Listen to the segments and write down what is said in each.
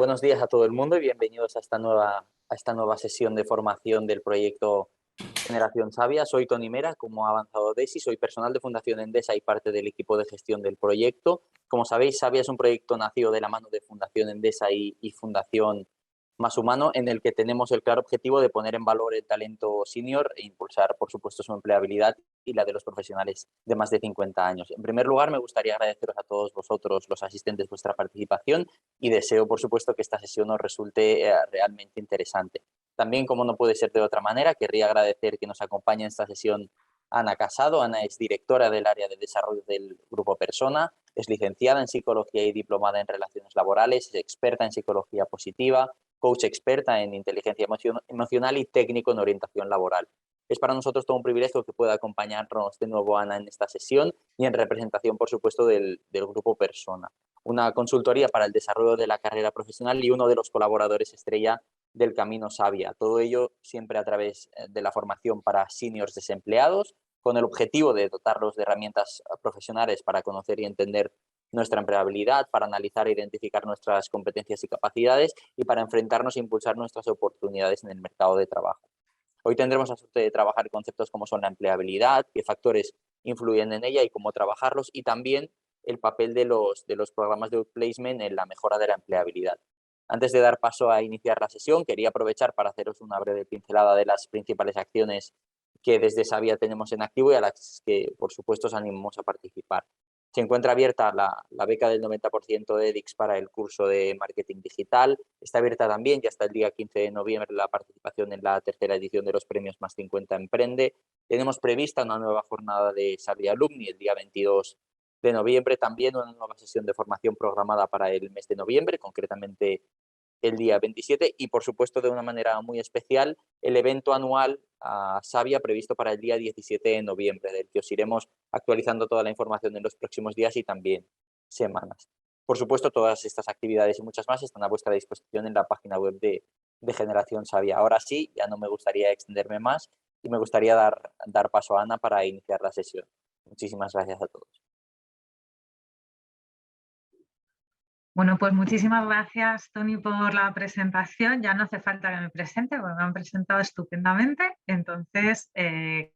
Buenos días a todo el mundo y bienvenidos a esta nueva sesión de formación del proyecto Generación Sabia. Soy Toni Mera, como ha avanzado Desi, soy personal de Fundación Endesa y parte del equipo de gestión del proyecto. Como sabéis, Sabia es un proyecto nacido de la mano de Fundación Endesa y Fundación Más Humano, en el que tenemos el claro objetivo de poner en valor el talento senior e impulsar, por supuesto, su empleabilidad y la de los profesionales de más de 50 años. En primer lugar, me gustaría agradeceros a todos vosotros, los asistentes, vuestra participación y deseo, por supuesto, que esta sesión os resulte realmente interesante. También, como no puede ser de otra manera, querría agradecer que nos acompañe en esta sesión Ana Casado. Ana es directora del área de desarrollo del Grupo Persona, es licenciada en Psicología y diplomada en Relaciones Laborales, es experta en Psicología Positiva, coach experta en inteligencia emocional y técnico en orientación laboral. Es para nosotros todo un privilegio que pueda acompañarnos de nuevo Ana en esta sesión y en representación, por supuesto, del Grupo Persona, una consultoría para el desarrollo de la carrera profesional y uno de los colaboradores estrella del Camino Sabia. Todo ello siempre a través de la formación para seniors desempleados, con el objetivo de dotarlos de herramientas profesionales para conocer y entender nuestra empleabilidad, para analizar e identificar nuestras competencias y capacidades y para enfrentarnos e impulsar nuestras oportunidades en el mercado de trabajo. Hoy tendremos la suerte de trabajar conceptos como son la empleabilidad, qué factores influyen en ella y cómo trabajarlos, y también el papel de los programas de outplacement en la mejora de la empleabilidad. Antes de dar paso a iniciar la sesión, quería aprovechar para haceros una breve pincelada de las principales acciones que desde Sabia tenemos en activo y a las que, por supuesto, os animamos a participar. Se encuentra abierta la beca del 90% de EDIX para el curso de marketing digital. Está abierta también, ya hasta el día 15 de noviembre, la participación en la tercera edición de los premios Más 50 Emprende. Tenemos prevista una nueva jornada de Sabia Alumni el día 22 de noviembre, también una nueva sesión de formación programada para el mes de noviembre, concretamente el día 27, y por supuesto de una manera muy especial el evento anual Sabia previsto para el día 17 de noviembre, del que os iremos actualizando toda la información en los próximos días y también semanas. Por supuesto, todas estas actividades y muchas más están a vuestra disposición en la página web de Generación Sabia. Ahora sí, ya no me gustaría extenderme más y me gustaría dar paso a Ana para iniciar la sesión. Muchísimas gracias a todos. Bueno, pues muchísimas gracias, Toni, por la presentación. Ya no hace falta que me presente, porque me han presentado estupendamente, entonces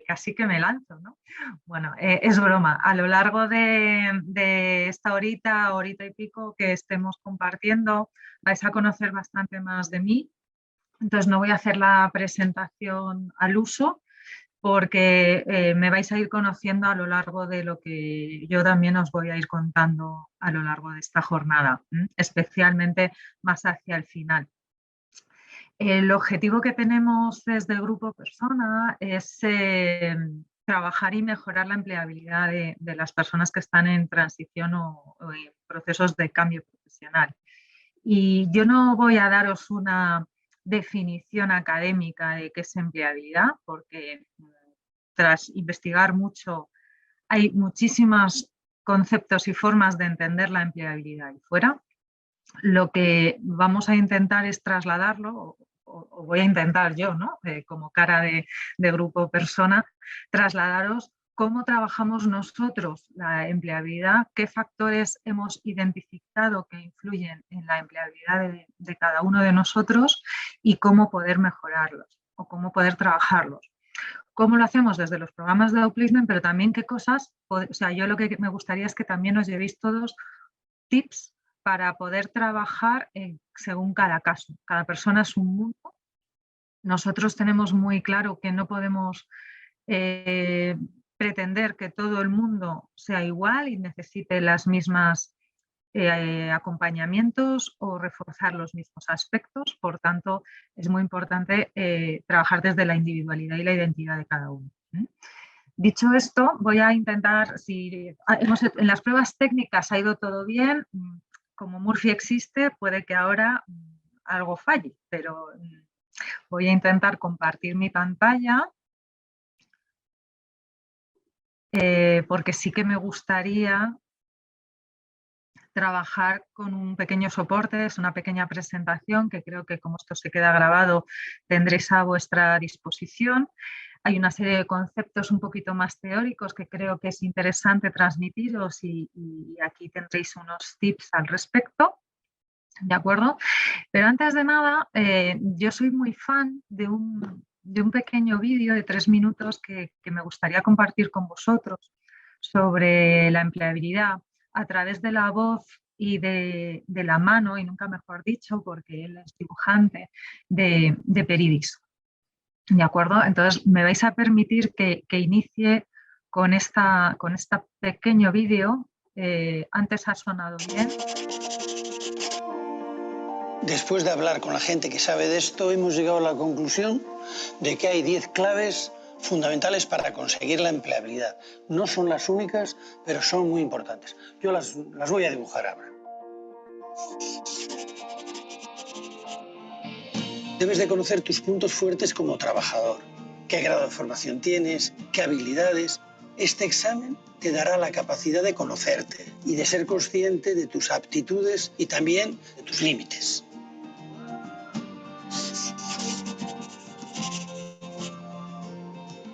casi que me lanzo, ¿no? Bueno, es broma. A lo largo de esta horita y pico que estemos compartiendo, vais a conocer bastante más de mí. Entonces no voy a hacer la presentación al uso, porque me vais a ir conociendo a lo largo de lo que yo también os voy a ir contando a lo largo de esta jornada, especialmente más hacia el final. El objetivo que tenemos desde el Grupo Persona es trabajar y mejorar la empleabilidad de las personas que están en transición o en procesos de cambio profesional. Y yo no voy a daros una definición académica de qué es empleabilidad, porque tras investigar mucho hay muchísimos conceptos y formas de entender la empleabilidad ahí fuera. Lo que vamos a intentar es trasladarlo, o voy a intentar yo, ¿no? Como cara de Grupo Persona, trasladaros cómo trabajamos nosotros la empleabilidad, qué factores hemos identificado que influyen en la empleabilidad de cada uno de nosotros y cómo poder mejorarlos o cómo poder trabajarlos. ¿Cómo lo hacemos desde los programas de outplacement? Pero también qué cosas, o sea, yo lo que me gustaría es que también os llevéis todos tips para poder trabajar según cada caso. Cada persona es un mundo. Nosotros tenemos muy claro que no podemos pretender que todo el mundo sea igual y necesite las mismas acompañamientos o reforzar los mismos aspectos. Por tanto, es muy importante trabajar desde la individualidad y la identidad de cada uno. Dicho esto, voy a intentar, si en las pruebas técnicas ha ido todo bien, como Murphy existe, puede que ahora algo falle, pero voy a intentar compartir mi pantalla porque sí que me gustaría trabajar con un pequeño soporte, es una pequeña presentación que creo que como esto se queda grabado tendréis a vuestra disposición. Hay una serie de conceptos un poquito más teóricos que creo que es interesante transmitiros y aquí tendréis unos tips al respecto. ¿De acuerdo? Pero antes de nada, yo soy muy fan de un pequeño vídeo de 3 minutos que me gustaría compartir con vosotros sobre la empleabilidad a través de la voz y de la mano, y nunca mejor dicho, porque él es dibujante, de Peridis. ¿De acuerdo? Entonces, me vais a permitir que inicie con este pequeño vídeo. Antes ha sonado bien. Después de hablar con la gente que sabe de esto, hemos llegado a la conclusión de que hay 10 claves fundamentales para conseguir la empleabilidad. No son las únicas, pero son muy importantes. Yo las voy a dibujar ahora. Debes de conocer tus puntos fuertes como trabajador. ¿Qué grado de formación tienes? ¿Qué habilidades? Este examen te dará la capacidad de conocerte y de ser consciente de tus aptitudes y también de tus límites.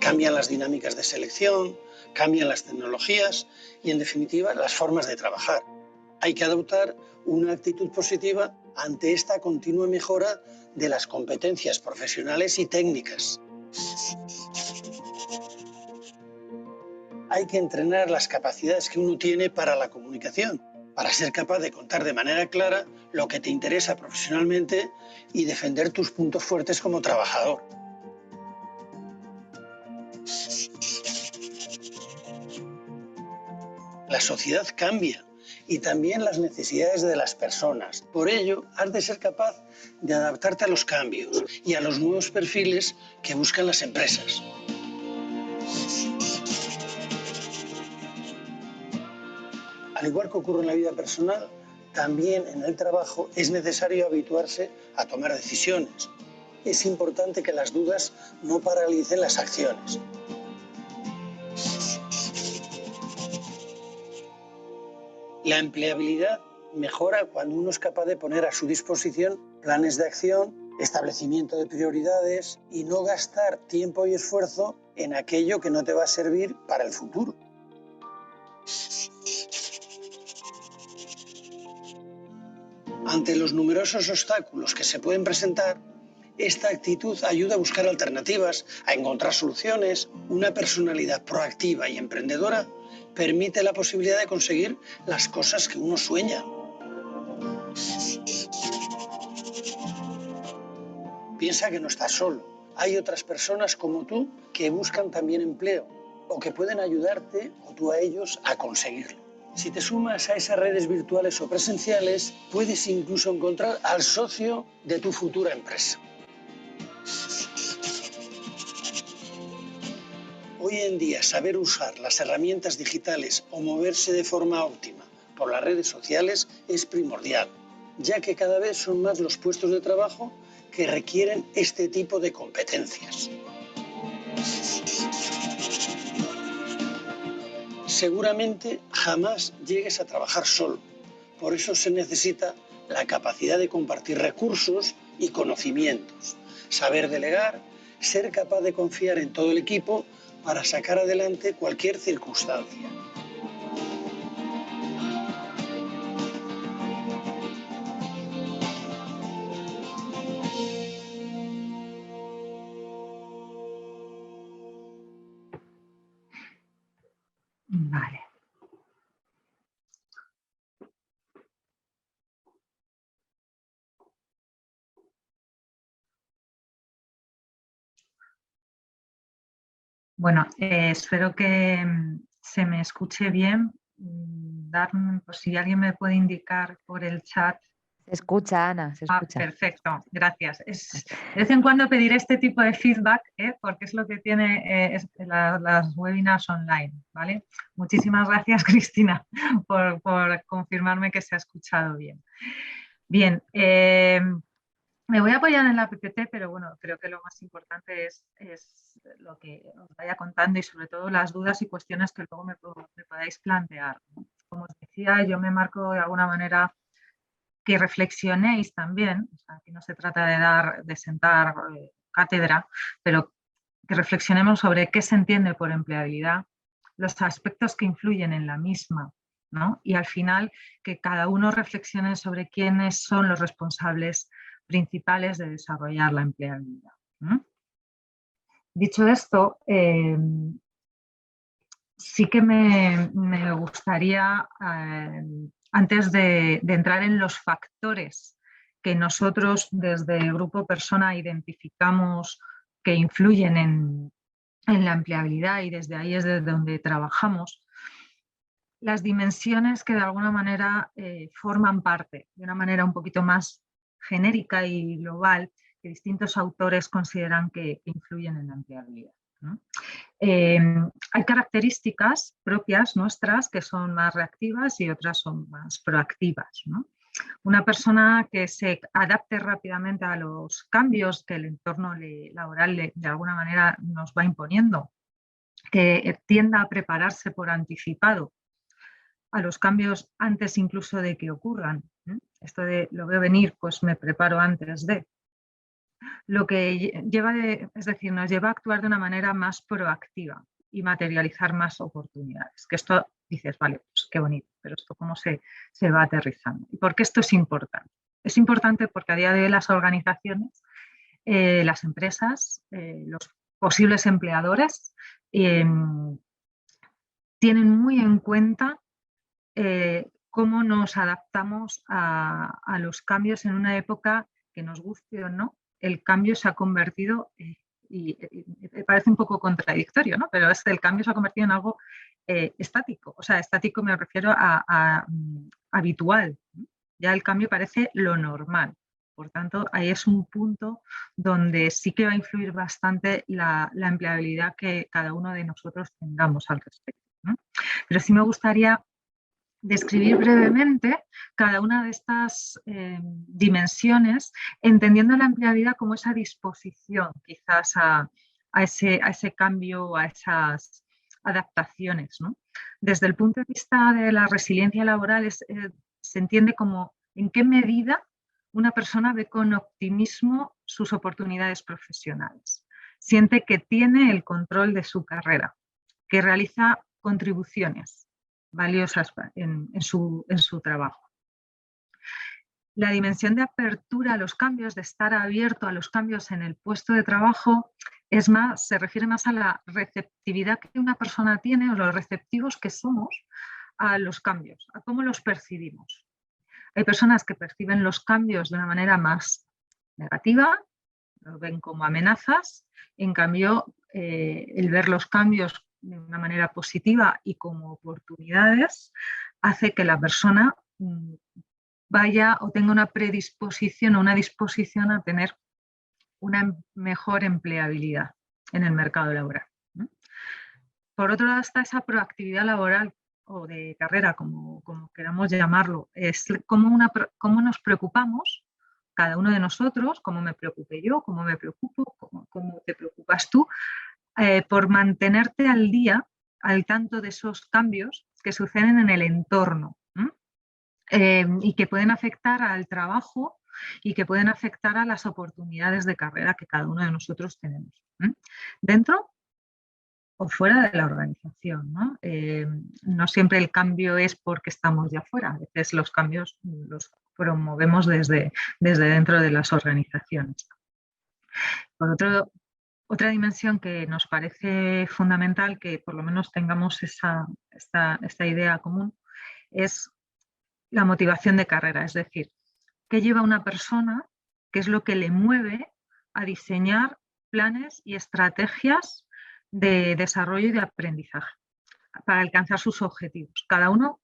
Cambian las dinámicas de selección, cambian las tecnologías y, en definitiva, las formas de trabajar. Hay que adoptar una actitud positiva ante esta continua mejora de las competencias profesionales y técnicas. Hay que entrenar las capacidades que uno tiene para la comunicación, para ser capaz de contar de manera clara lo que te interesa profesionalmente y defender tus puntos fuertes como trabajador. La sociedad cambia y también las necesidades de las personas. Por ello, has de ser capaz de adaptarte a los cambios y a los nuevos perfiles que buscan las empresas. Al igual que ocurre en la vida personal, también en el trabajo es necesario habituarse a tomar decisiones. Es importante que las dudas no paralicen las acciones. La empleabilidad mejora cuando uno es capaz de poner a su disposición planes de acción, establecimiento de prioridades y no gastar tiempo y esfuerzo en aquello que no te va a servir para el futuro. Ante los numerosos obstáculos que se pueden presentar, esta actitud ayuda a buscar alternativas, a encontrar soluciones. Una personalidad proactiva y emprendedora permite la posibilidad de conseguir las cosas que uno sueña. Piensa que no estás solo. Hay otras personas como tú que buscan también empleo o que pueden ayudarte o tú a ellos a conseguirlo. Si te sumas a esas redes virtuales o presenciales, puedes incluso encontrar al socio de tu futura empresa. Hoy en día, saber usar las herramientas digitales o moverse de forma óptima por las redes sociales es primordial, ya que cada vez son más los puestos de trabajo que requieren este tipo de competencias. Seguramente jamás llegues a trabajar solo, por eso se necesita la capacidad de compartir recursos y conocimientos, saber delegar, ser capaz de confiar en todo el equipo para sacar adelante cualquier circunstancia. Vale. Bueno, espero que se me escuche bien. Pues si alguien me puede indicar por el chat. Se escucha, Ana, se escucha. Perfecto, gracias. De vez en cuando pediré este tipo de feedback, porque es lo que tiene las webinars online, ¿vale? Muchísimas gracias, Cristina, por confirmarme que se ha escuchado bien. Bien, me voy a apoyar en la PPT, pero bueno, creo que lo más importante es lo que os vaya contando y sobre todo las dudas y cuestiones que luego me podáis plantear, ¿no? Como os decía, yo me marco de alguna manera que reflexionéis también, o sea, aquí no se trata de sentar cátedra, pero que reflexionemos sobre qué se entiende por empleabilidad, los aspectos que influyen en la misma ¿no? Y al final que cada uno reflexione sobre quiénes son los responsables principales de desarrollar la empleabilidad. Dicho esto, sí que me gustaría, antes de entrar en los factores que nosotros desde el Grupo Persona identificamos que influyen en la empleabilidad y desde ahí es desde donde trabajamos, las dimensiones que de alguna manera forman parte, de una manera un poquito más genérica y global, que distintos autores consideran que influyen en la empleabilidad, ¿no? Hay características propias nuestras que son más reactivas y otras son más proactivas, ¿no? Una persona que se adapte rápidamente a los cambios que el entorno laboral de alguna manera nos va imponiendo, que tienda a prepararse por anticipado a los cambios antes incluso de que ocurran. Esto de lo veo venir, pues me preparo antes de. Lo que lleva, es decir, nos lleva a actuar de una manera más proactiva y materializar más oportunidades. Que esto dices, vale, pues qué bonito, pero esto cómo se va aterrizando. ¿Y por qué esto es importante? Es importante porque a día de hoy las organizaciones, las empresas, los posibles empleadores tienen muy en cuenta cómo nos adaptamos a los cambios en una época que nos guste o no, el cambio se ha convertido, y parece un poco contradictorio, ¿no? Pero el cambio se ha convertido en algo estático. O sea, estático me refiero a habitual. Ya el cambio parece lo normal. Por tanto, ahí es un punto donde sí que va a influir bastante la empleabilidad que cada uno de nosotros tengamos al respecto, ¿no? Pero sí me gustaría describir brevemente cada una de estas dimensiones, entendiendo la empleabilidad como esa disposición quizás a ese cambio, a esas adaptaciones, ¿no? Desde el punto de vista de la resiliencia laboral se entiende como en qué medida una persona ve con optimismo sus oportunidades profesionales, siente que tiene el control de su carrera, que realiza contribuciones valiosas en su trabajo. La dimensión de apertura a los cambios, de estar abierto a los cambios en el puesto de trabajo, se refiere más a la receptividad que una persona tiene o los receptivos que somos a los cambios, a cómo los percibimos. Hay personas que perciben los cambios de una manera más negativa, lo ven como amenazas, en cambio el ver los cambios de una manera positiva y como oportunidades hace que la persona vaya o tenga una predisposición o una disposición a tener una mejor empleabilidad en el mercado laboral. Por otro lado está esa proactividad laboral o de carrera, como queramos llamarlo, es cómo nos preocupamos cada uno de nosotros, cómo me preocupé yo, cómo me preocupo, cómo te preocupas tú, por mantenerte al día, al tanto de esos cambios que suceden en el entorno y que pueden afectar al trabajo y que pueden afectar a las oportunidades de carrera que cada uno de nosotros tenemos, dentro o fuera de la organización, ¿no? No siempre el cambio es porque estamos ya fuera, a veces los cambios los promovemos desde dentro de las organizaciones. Por otra dimensión que nos parece fundamental que por lo menos tengamos esta idea común es la motivación de carrera, es decir, qué lleva a una persona, qué es lo que le mueve a diseñar planes y estrategias de desarrollo y de aprendizaje para alcanzar sus objetivos. Cada uno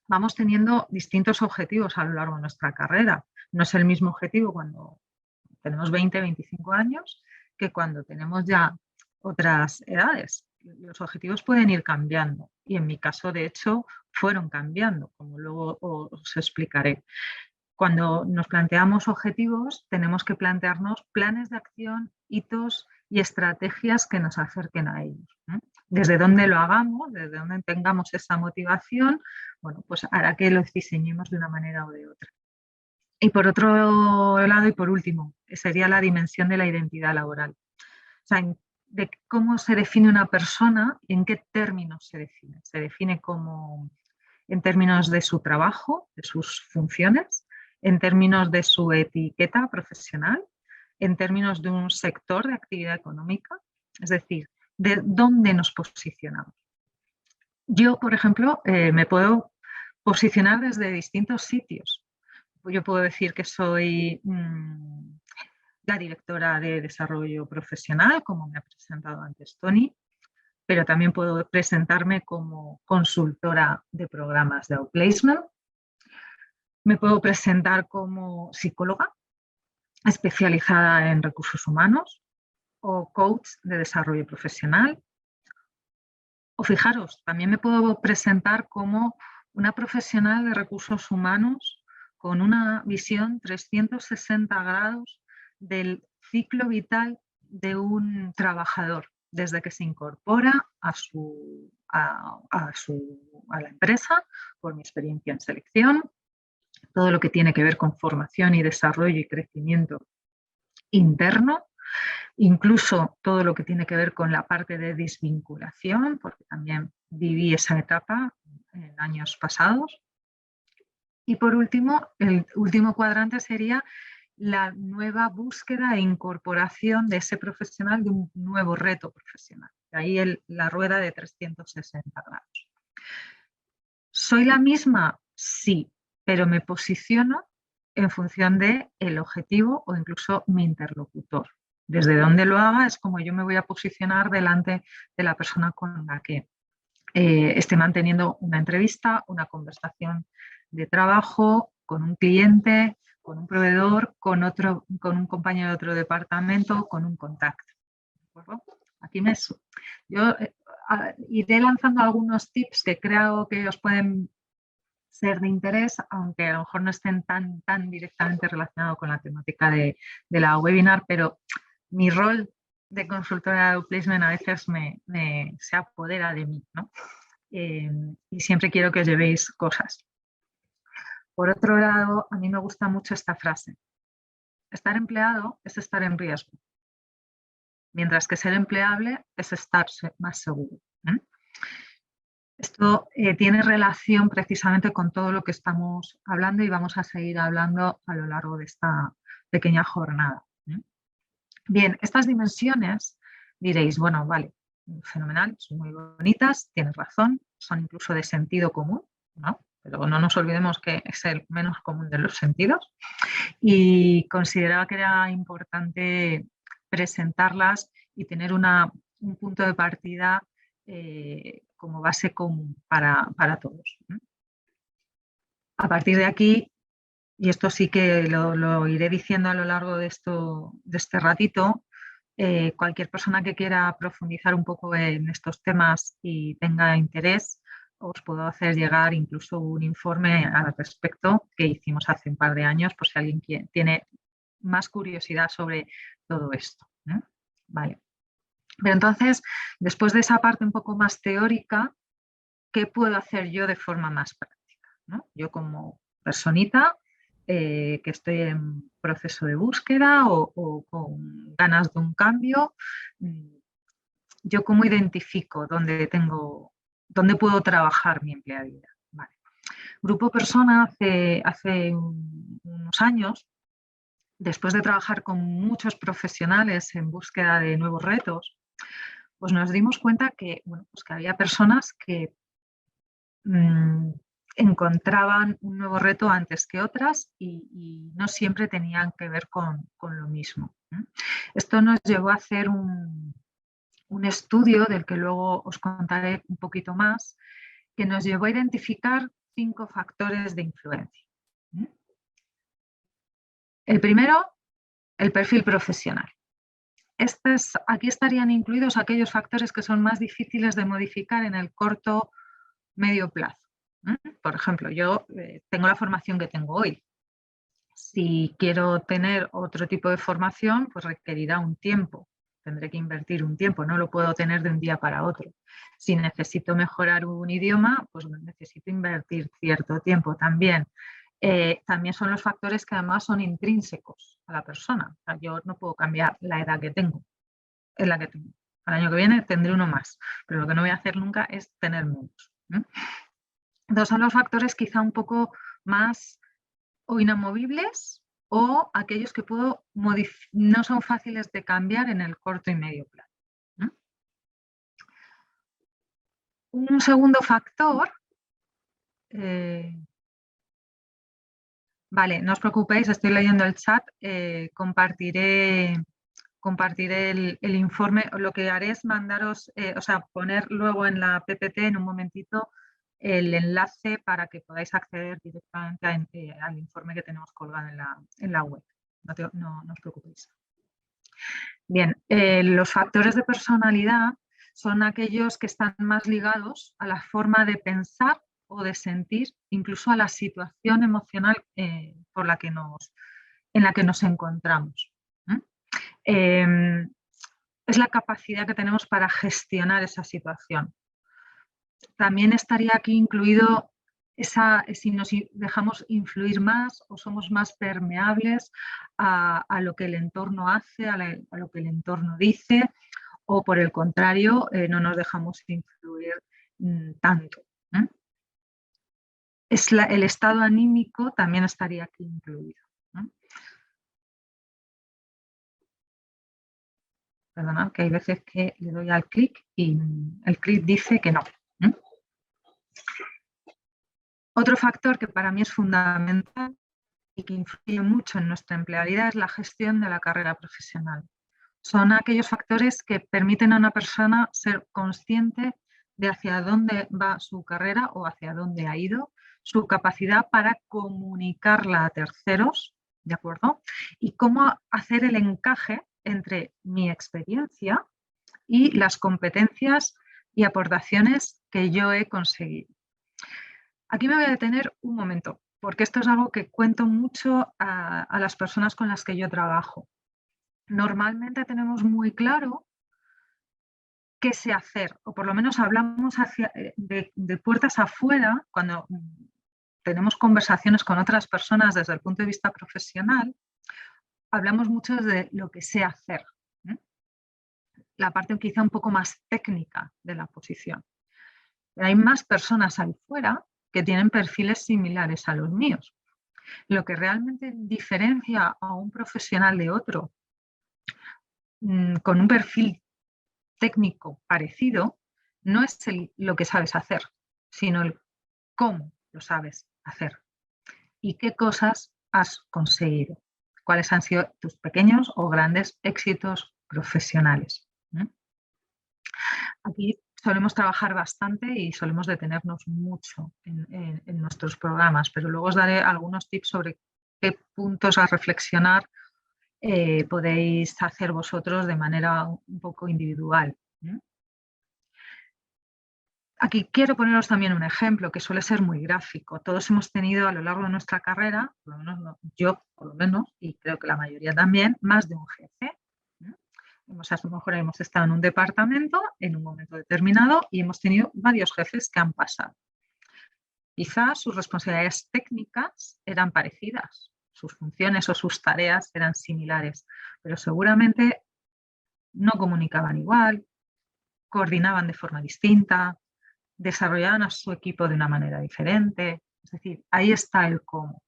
vamos teniendo distintos objetivos a lo largo de nuestra carrera. No es el mismo objetivo cuando tenemos 20, 25 años que cuando tenemos ya otras edades. Los objetivos pueden ir cambiando y en mi caso, de hecho, fueron cambiando, como luego os explicaré. Cuando nos planteamos objetivos, tenemos que plantearnos planes de acción, hitos y estrategias que nos acerquen a ellos. Desde donde lo hagamos, desde donde tengamos esa motivación, bueno, pues hará que los diseñemos de una manera o de otra. Y por otro lado, y por último, sería la dimensión de la identidad laboral. O sea, de cómo se define una persona y en qué términos se define. Se define como en términos de su trabajo, de sus funciones, en términos de su etiqueta profesional, en términos de un sector de actividad económica, es decir, de dónde nos posicionamos. Yo, por ejemplo, me puedo posicionar desde distintos sitios. Yo puedo decir que soy la directora de desarrollo profesional, como me ha presentado antes Tony, pero también puedo presentarme como consultora de programas de outplacement. Me puedo presentar como psicóloga especializada en recursos humanos o coach de desarrollo profesional. O fijaros, también me puedo presentar como una profesional de recursos humanos con una visión 360 grados del ciclo vital de un trabajador, desde que se incorpora a la empresa, por mi experiencia en selección, todo lo que tiene que ver con formación y desarrollo y crecimiento interno, incluso todo lo que tiene que ver con la parte de desvinculación, porque también viví esa etapa en años pasados. Y por último, el último cuadrante sería la nueva búsqueda e incorporación de ese profesional de un nuevo reto profesional. Ahí la rueda de 360 grados. ¿Soy la misma? Sí, pero me posiciono en función del objetivo o incluso mi interlocutor. Desde donde lo haga es como yo me voy a posicionar delante de la persona con la que esté manteniendo una entrevista, una conversación de trabajo, con un cliente, con un proveedor, con un compañero de otro departamento, con un contacto. ¿De acuerdo? Aquí yo iré lanzando algunos tips que creo que os pueden ser de interés, aunque a lo mejor no estén tan directamente relacionados con la temática de la webinar, pero mi rol de consultora de outplacement a veces se apodera de mí, ¿no? Y siempre quiero que os llevéis cosas. Por otro lado, a mí me gusta mucho esta frase. Estar empleado es estar en riesgo, mientras que ser empleable es estar más seguro. Esto tiene relación precisamente con todo lo que estamos hablando y vamos a seguir hablando a lo largo de esta pequeña jornada. Bien, estas dimensiones diréis, bueno, vale, fenomenal, son muy bonitas, tienes razón, son incluso de sentido común, ¿no? Pero no nos olvidemos que es el menos común de los sentidos y consideraba que era importante presentarlas y tener un punto de partida como base común para todos. A partir de aquí, y esto sí que lo iré diciendo a lo largo de este ratito, cualquier persona que quiera profundizar un poco en estos temas y tenga interés, os puedo hacer llegar incluso un informe al respecto que hicimos hace un par de años, por si alguien tiene más curiosidad sobre todo esto. Vale. Pero entonces, después de esa parte un poco más teórica, ¿qué puedo hacer yo de forma más práctica? ¿No? Yo como personita que estoy en proceso de búsqueda o con ganas de un cambio, yo cómo identifico dónde puedo trabajar mi empleabilidad. Vale. Grupo Persona hace unos años, después de trabajar con muchos profesionales en búsqueda de nuevos retos, pues nos dimos cuenta que, bueno, pues que había personas que encontraban un nuevo reto antes que otras y no siempre tenían que ver con lo mismo. Esto nos llevó a hacer un estudio del que luego os contaré un poquito más, que nos llevó a identificar 5 factores de influencia. El primero, el perfil profesional. Aquí estarían incluidos aquellos factores que son más difíciles de modificar en el corto medio plazo. Por ejemplo, yo tengo la formación que tengo hoy. Si quiero tener otro tipo de formación, pues requerirá un tiempo. Tendré que invertir un tiempo, no lo puedo tener de un día para otro. Si necesito mejorar un idioma, pues necesito invertir cierto tiempo también. También son los factores que además son intrínsecos a la persona. O sea, yo no puedo cambiar la edad que tengo, es la que tengo. Al año que viene tendré uno más, pero lo que no voy a hacer nunca es tener menos. Entonces son los factores quizá un poco más o inamovibles o aquellos que no son fáciles de cambiar en el corto y medio plazo. Un segundo factor, vale, no os preocupéis, estoy leyendo el chat, compartiré el informe. Lo que haré es mandaros, poner luego en la PPT en un momentito el enlace para que podáis acceder directamente al informe que tenemos colgado en la web. No os preocupéis. Bien, los factores de personalidad son aquellos que están más ligados a la forma de pensar o de sentir, incluso a la situación emocional en la que nos encontramos. Es la capacidad que tenemos para gestionar esa situación. También estaría aquí incluido si nos dejamos influir más o somos más permeables a lo que el entorno hace, a lo que el entorno dice, o por el contrario, no nos dejamos influir tanto. El estado anímico también estaría aquí incluido. Perdonad, que hay veces que le doy al clic y el clic dice que no. Otro factor que para mí es fundamental y que influye mucho en nuestra empleabilidad es la gestión de la carrera profesional. Son aquellos factores que permiten a una persona ser consciente de hacia dónde va su carrera o hacia dónde ha ido, su capacidad para comunicarla a terceros, ¿de acuerdo? Y cómo hacer el encaje entre mi experiencia y las competencias y aportaciones que yo he conseguido. Aquí me voy a detener un momento, porque esto es algo que cuento mucho a las personas con las que yo trabajo. Normalmente tenemos muy claro qué sé hacer, o por lo menos hablamos de puertas afuera cuando tenemos conversaciones con otras personas desde el punto de vista profesional, hablamos mucho de lo que sé hacer, la parte quizá un poco más técnica de la posición. Pero hay más personas ahí fuera que tienen perfiles similares a los míos. Lo que realmente diferencia a un profesional de otro con un perfil técnico parecido no es lo que sabes hacer, sino el cómo lo sabes hacer y qué cosas has conseguido, cuáles han sido tus pequeños o grandes éxitos profesionales. Aquí solemos trabajar bastante y solemos detenernos mucho en nuestros programas, pero luego os daré algunos tips sobre qué puntos a reflexionar podéis hacer vosotros de manera un poco individual. Aquí quiero poneros también un ejemplo que suele ser muy gráfico. Todos hemos tenido a lo largo de nuestra carrera, por lo menos yo por lo menos, y creo que la mayoría también, más de un jefe. A lo mejor hemos estado en un departamento en un momento determinado y hemos tenido varios jefes que han pasado. Quizás sus responsabilidades técnicas eran parecidas, sus funciones o sus tareas eran similares, pero seguramente no comunicaban igual, coordinaban de forma distinta, desarrollaban a su equipo de una manera diferente. Es decir, ahí está el cómo.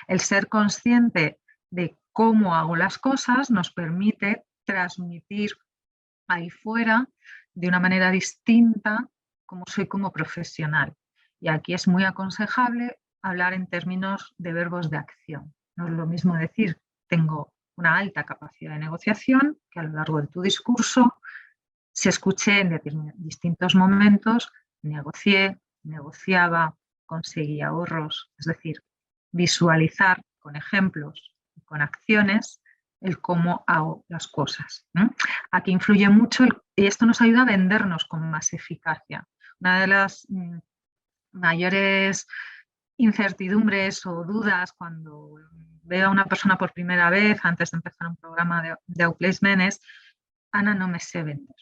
El ser consciente de cómo hago las cosas nos permite transmitir ahí fuera de una manera distinta cómo soy como profesional. Y aquí es muy aconsejable hablar en términos de verbos de acción. No es lo mismo decir tengo una alta capacidad de negociación que a lo largo de tu discurso se escuché en distintos momentos, negocié, negociaba, conseguí ahorros, es decir, visualizar con ejemplos y con acciones el cómo hago las cosas. Aquí influye mucho y esto nos ayuda a vendernos con más eficacia. Una de las mayores incertidumbres o dudas cuando veo a una persona por primera vez antes de empezar un programa de outplacement es: Ana, no me sé vender,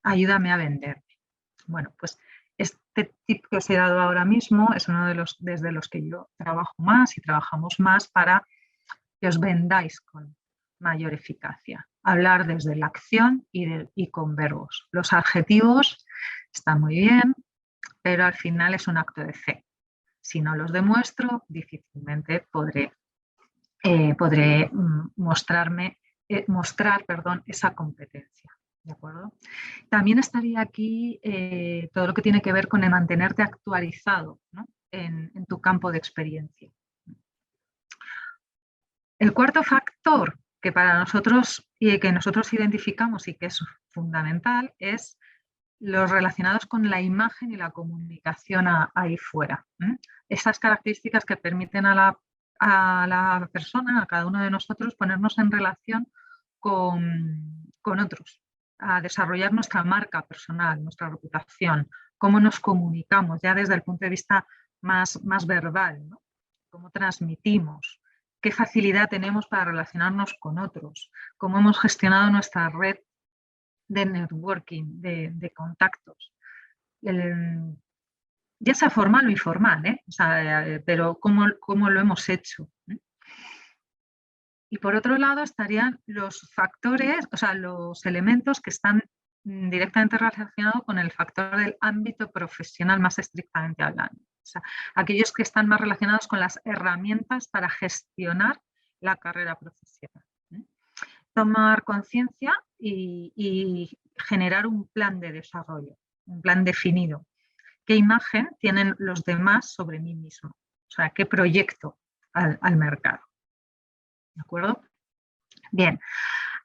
ayúdame a venderme. Bueno, pues este tip que os he dado ahora mismo es uno de los desde los que yo trabajo más y trabajamos más para que os vendáis con mayor eficacia. Hablar desde la acción y con verbos. Los adjetivos están muy bien, pero al final es un acto de fe. Si no los demuestro, difícilmente podré mostrar esa competencia. ¿De acuerdo? También estaría aquí todo lo que tiene que ver con el mantenerte actualizado, ¿no? en tu campo de experiencia. El cuarto factor que para nosotros y que nosotros identificamos y que es fundamental es los relacionados con la imagen y la comunicación ahí fuera. Esas características que permiten a la persona, a cada uno de nosotros, ponernos en relación con otros, a desarrollar nuestra marca personal, nuestra reputación, cómo nos comunicamos ya desde el punto de vista más verbal, ¿no? Cómo transmitimos, qué facilidad tenemos para relacionarnos con otros, cómo hemos gestionado nuestra red de networking, de contactos, ya sea formal o informal, o sea, pero cómo lo hemos hecho. Y por otro lado estarían los factores, o sea, los elementos que están directamente relacionados con el factor del ámbito profesional más estrictamente hablando. O sea, aquellos que están más relacionados con las herramientas para gestionar la carrera profesional. Tomar conciencia y generar un plan de desarrollo, un plan definido. ¿Qué imagen tienen los demás sobre mí mismo? O sea, ¿qué proyecto al mercado? ¿De acuerdo? Bien,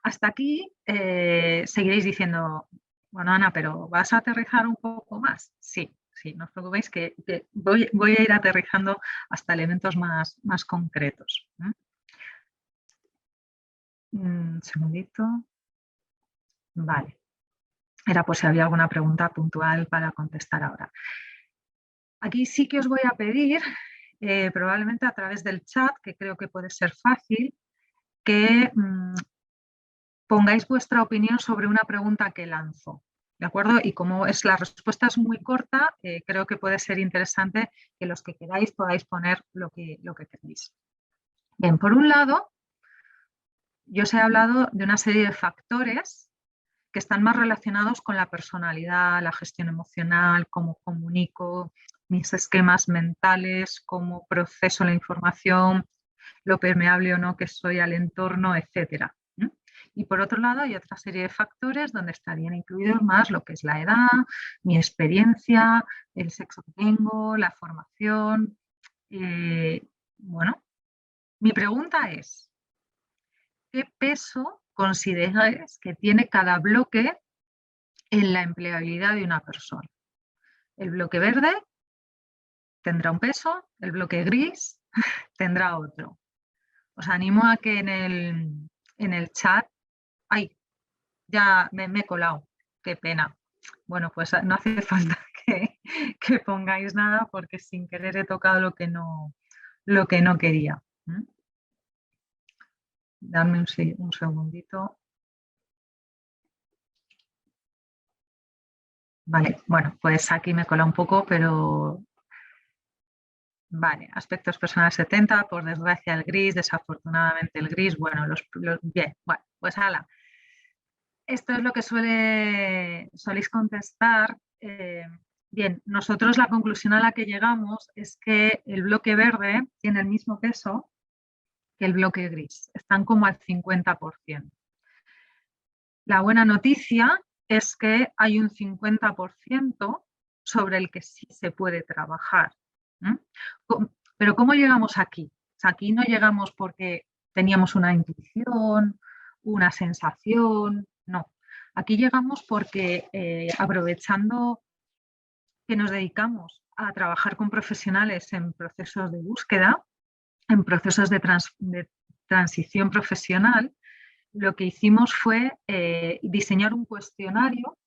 hasta aquí seguiréis diciendo, bueno, Ana, pero ¿vas a aterrizar un poco más? Sí, no os preocupéis que voy a ir aterrizando hasta elementos más concretos. Un segundito. Vale. Era por si había alguna pregunta puntual para contestar ahora. Aquí sí que os voy a pedir, probablemente a través del chat, que creo que puede ser fácil, que pongáis vuestra opinión sobre una pregunta que lanzo. ¿De acuerdo? Y como la respuesta es muy corta, creo que puede ser interesante que los que queráis podáis poner lo que queréis. Bien, por un lado, yo os he hablado de una serie de factores que están más relacionados con la personalidad, la gestión emocional, cómo comunico, mis esquemas mentales, cómo proceso la información, lo permeable o no que soy al entorno, etc. Y por otro lado hay otra serie de factores donde estarían incluidos más lo que es la edad, mi experiencia, el sexo que tengo, la formación. Bueno, mi pregunta es, ¿qué peso consideráis que tiene cada bloque en la empleabilidad de una persona? El bloque verde tendrá un peso, el bloque gris tendrá otro. Os animo a que en el chat... ¡Ay! Ya me he colado. ¡Qué pena! Bueno, pues no hace falta que pongáis nada porque sin querer he tocado lo que no quería. Dame un segundito. Vale, bueno, pues aquí me cola un poco, pero... Vale, aspectos personales 70, por desgracia el gris, desafortunadamente el gris, bueno, bien, bueno, pues ala. Esto es lo que soléis contestar. Bien, nosotros la conclusión a la que llegamos es que el bloque verde tiene el mismo peso que el bloque gris, están como al 50%. La buena noticia es que hay un 50% sobre el que sí se puede trabajar. Pero ¿cómo llegamos aquí? O sea, aquí no llegamos porque teníamos una intuición, una sensación, no. Aquí llegamos porque aprovechando que nos dedicamos a trabajar con profesionales en procesos de búsqueda, en procesos de transición profesional, lo que hicimos fue diseñar un cuestionario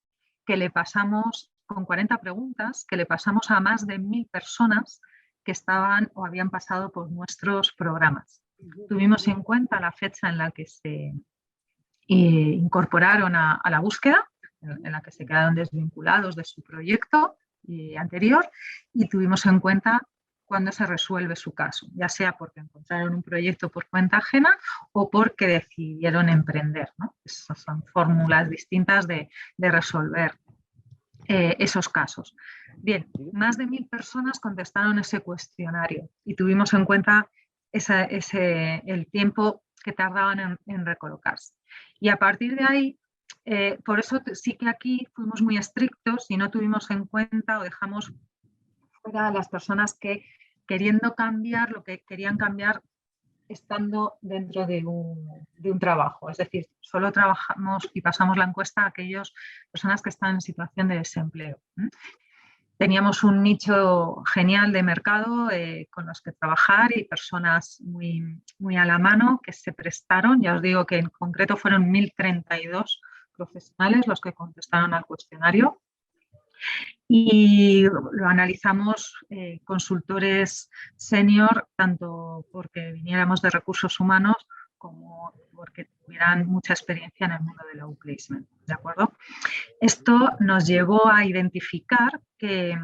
que le pasamos con 40 preguntas, que le pasamos a más de 1000 personas que estaban o habían pasado por nuestros programas. Tuvimos en cuenta la fecha en la que se incorporaron a la búsqueda, en la que se quedaron desvinculados de su proyecto anterior, y tuvimos en cuenta cuando se resuelve su caso, ya sea porque encontraron un proyecto por cuenta ajena o porque decidieron emprender, ¿no? Esas son fórmulas distintas de resolver esos casos. Bien, más de 1000 personas contestaron ese cuestionario y tuvimos en cuenta el tiempo que tardaban en recolocarse. Y a partir de ahí, por eso sí que aquí fuimos muy estrictos y no tuvimos en cuenta o dejamos fuera a las personas que queriendo cambiar lo que querían cambiar estando dentro de un trabajo. Es decir, solo trabajamos y pasamos la encuesta a aquellas personas que están en situación de desempleo. Teníamos un nicho genial de mercado con los que trabajar y personas muy, muy a la mano que se prestaron. Ya os digo que en concreto fueron 1032 profesionales los que contestaron al cuestionario. Y lo analizamos consultores senior, tanto porque viniéramos de recursos humanos como porque tuvieran mucha experiencia en el mundo del outplacement, ¿de acuerdo? Esto nos llevó a identificar que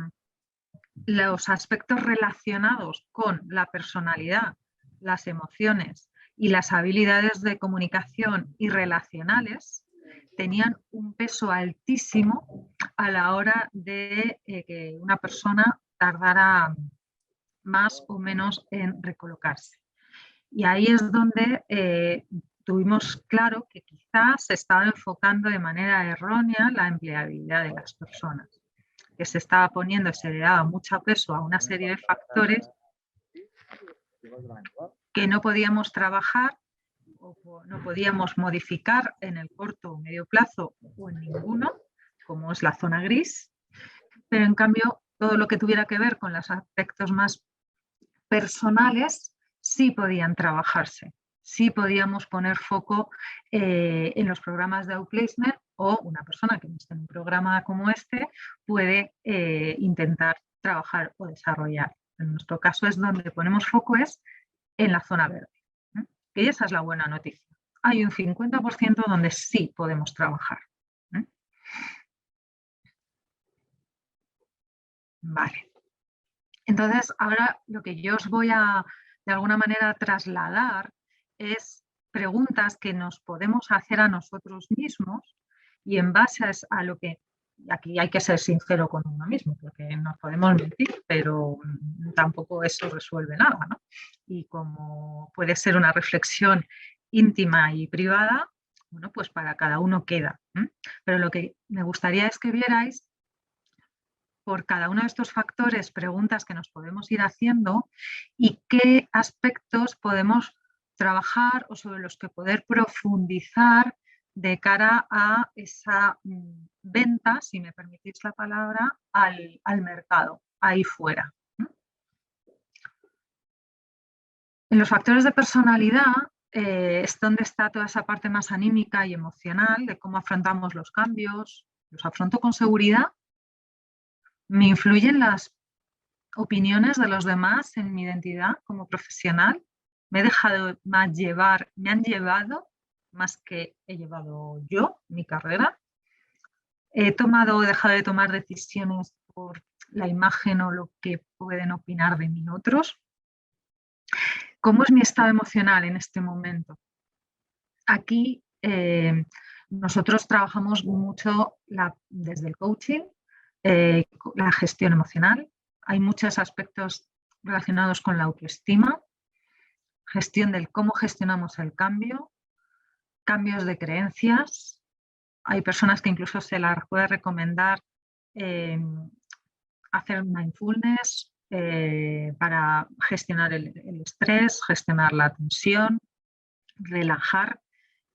los aspectos relacionados con la personalidad, las emociones y las habilidades de comunicación y relacionales tenían un peso altísimo a la hora de que una persona tardara más o menos en recolocarse. Y ahí es donde tuvimos claro que quizás se estaba enfocando de manera errónea la empleabilidad de las personas, que se estaba poniendo, se le daba mucho peso a una serie de factores que no podíamos trabajar o no podíamos modificar en el corto o medio plazo o en ninguno, como es la zona gris, pero en cambio todo lo que tuviera que ver con los aspectos más personales sí podían trabajarse, sí podíamos poner foco en los programas de outplacement o una persona que esté en un programa como este puede intentar trabajar o desarrollar. En nuestro caso es donde ponemos foco es en la zona verde. Y esa es la buena noticia. Hay un 50% donde sí podemos trabajar. Vale. Entonces, ahora lo que yo os voy a, de alguna manera, trasladar es preguntas que nos podemos hacer a nosotros mismos y en base a lo que, aquí hay que ser sincero con uno mismo, porque nos podemos mentir, pero tampoco eso resuelve nada, ¿no? Y como puede ser una reflexión íntima y privada, bueno, pues para cada uno queda. Pero lo que me gustaría es que vierais por cada uno de estos factores, preguntas que nos podemos ir haciendo y qué aspectos podemos trabajar o sobre los que poder profundizar de cara a esa venta, si me permitís la palabra, al mercado, ahí fuera. En los factores de personalidad es donde está toda esa parte más anímica y emocional de cómo afrontamos los cambios. ¿Los afronto con seguridad? ¿Me influyen las opiniones de los demás en mi identidad como profesional? ¿Me he dejado más llevar, me han llevado más que he llevado yo mi carrera? ¿He tomado o dejado de tomar decisiones por la imagen o lo que pueden opinar de mí otros? ¿Cómo es mi estado emocional en este momento? Aquí nosotros trabajamos mucho desde el coaching, la gestión emocional. Hay muchos aspectos relacionados con la autoestima, gestión del cómo gestionamos el cambio, cambios de creencias. Hay personas que incluso se las puede recomendar hacer mindfulness para gestionar el estrés, gestionar la tensión, relajar,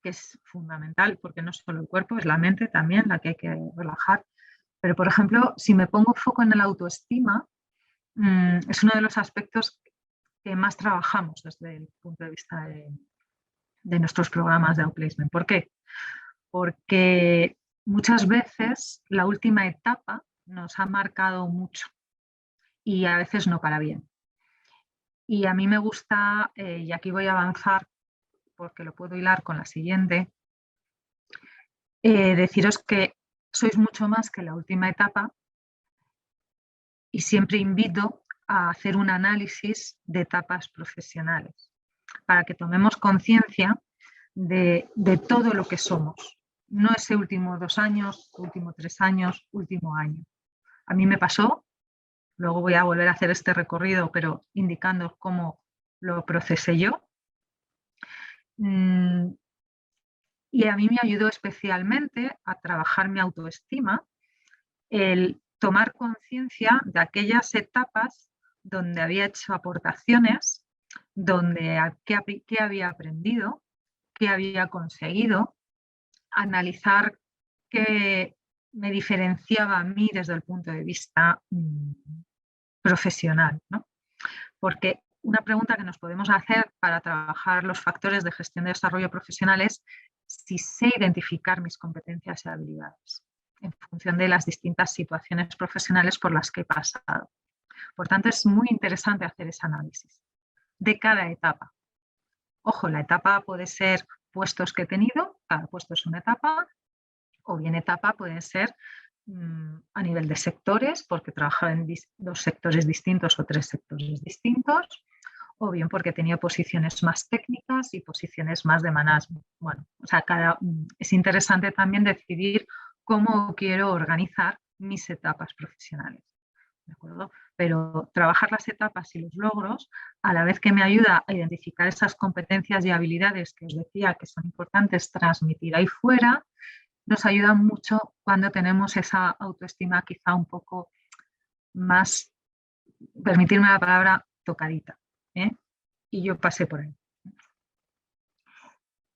que es fundamental porque no solo el cuerpo, es la mente también la que hay que relajar. Pero, por ejemplo, si me pongo foco en la autoestima, es uno de los aspectos que más trabajamos desde el punto de vista de nuestros programas de outplacement. ¿Por qué? Porque muchas veces la última etapa nos ha marcado mucho y a veces no para bien. Y a mí me gusta, y aquí voy a avanzar porque lo puedo hilar con la siguiente, deciros que sois mucho más que la última etapa y siempre invito a hacer un análisis de etapas profesionales para que tomemos conciencia de todo lo que somos. No ese último 2 años, último 3 años, último año. A mí me pasó Luego voy a volver a hacer este recorrido, pero indicando cómo lo procesé yo. Y a mí me ayudó especialmente a trabajar mi autoestima el tomar conciencia de aquellas etapas donde había hecho aportaciones, qué había aprendido, qué había conseguido, analizar qué me diferenciaba a mí desde el punto de vista profesional, ¿no? Porque una pregunta que nos podemos hacer para trabajar los factores de gestión de desarrollo profesional es si sé identificar mis competencias y habilidades en función de las distintas situaciones profesionales por las que he pasado. Por tanto, es muy interesante hacer ese análisis de cada etapa. Ojo, la etapa puede ser puestos que he tenido, cada puesto es una etapa, o bien etapa puede ser a nivel de sectores, porque he trabajado en 2 sectores distintos o 3 sectores distintos, o bien porque he tenido posiciones más técnicas y posiciones más de management. Bueno, o sea, es interesante también decidir cómo quiero organizar mis etapas profesionales, ¿de acuerdo? Pero trabajar las etapas y los logros, a la vez que me ayuda a identificar esas competencias y habilidades que os decía que son importantes transmitir ahí fuera, nos ayuda mucho cuando tenemos esa autoestima quizá un poco más, permitirme la palabra, tocadita, ¿eh? Y yo pasé por ahí.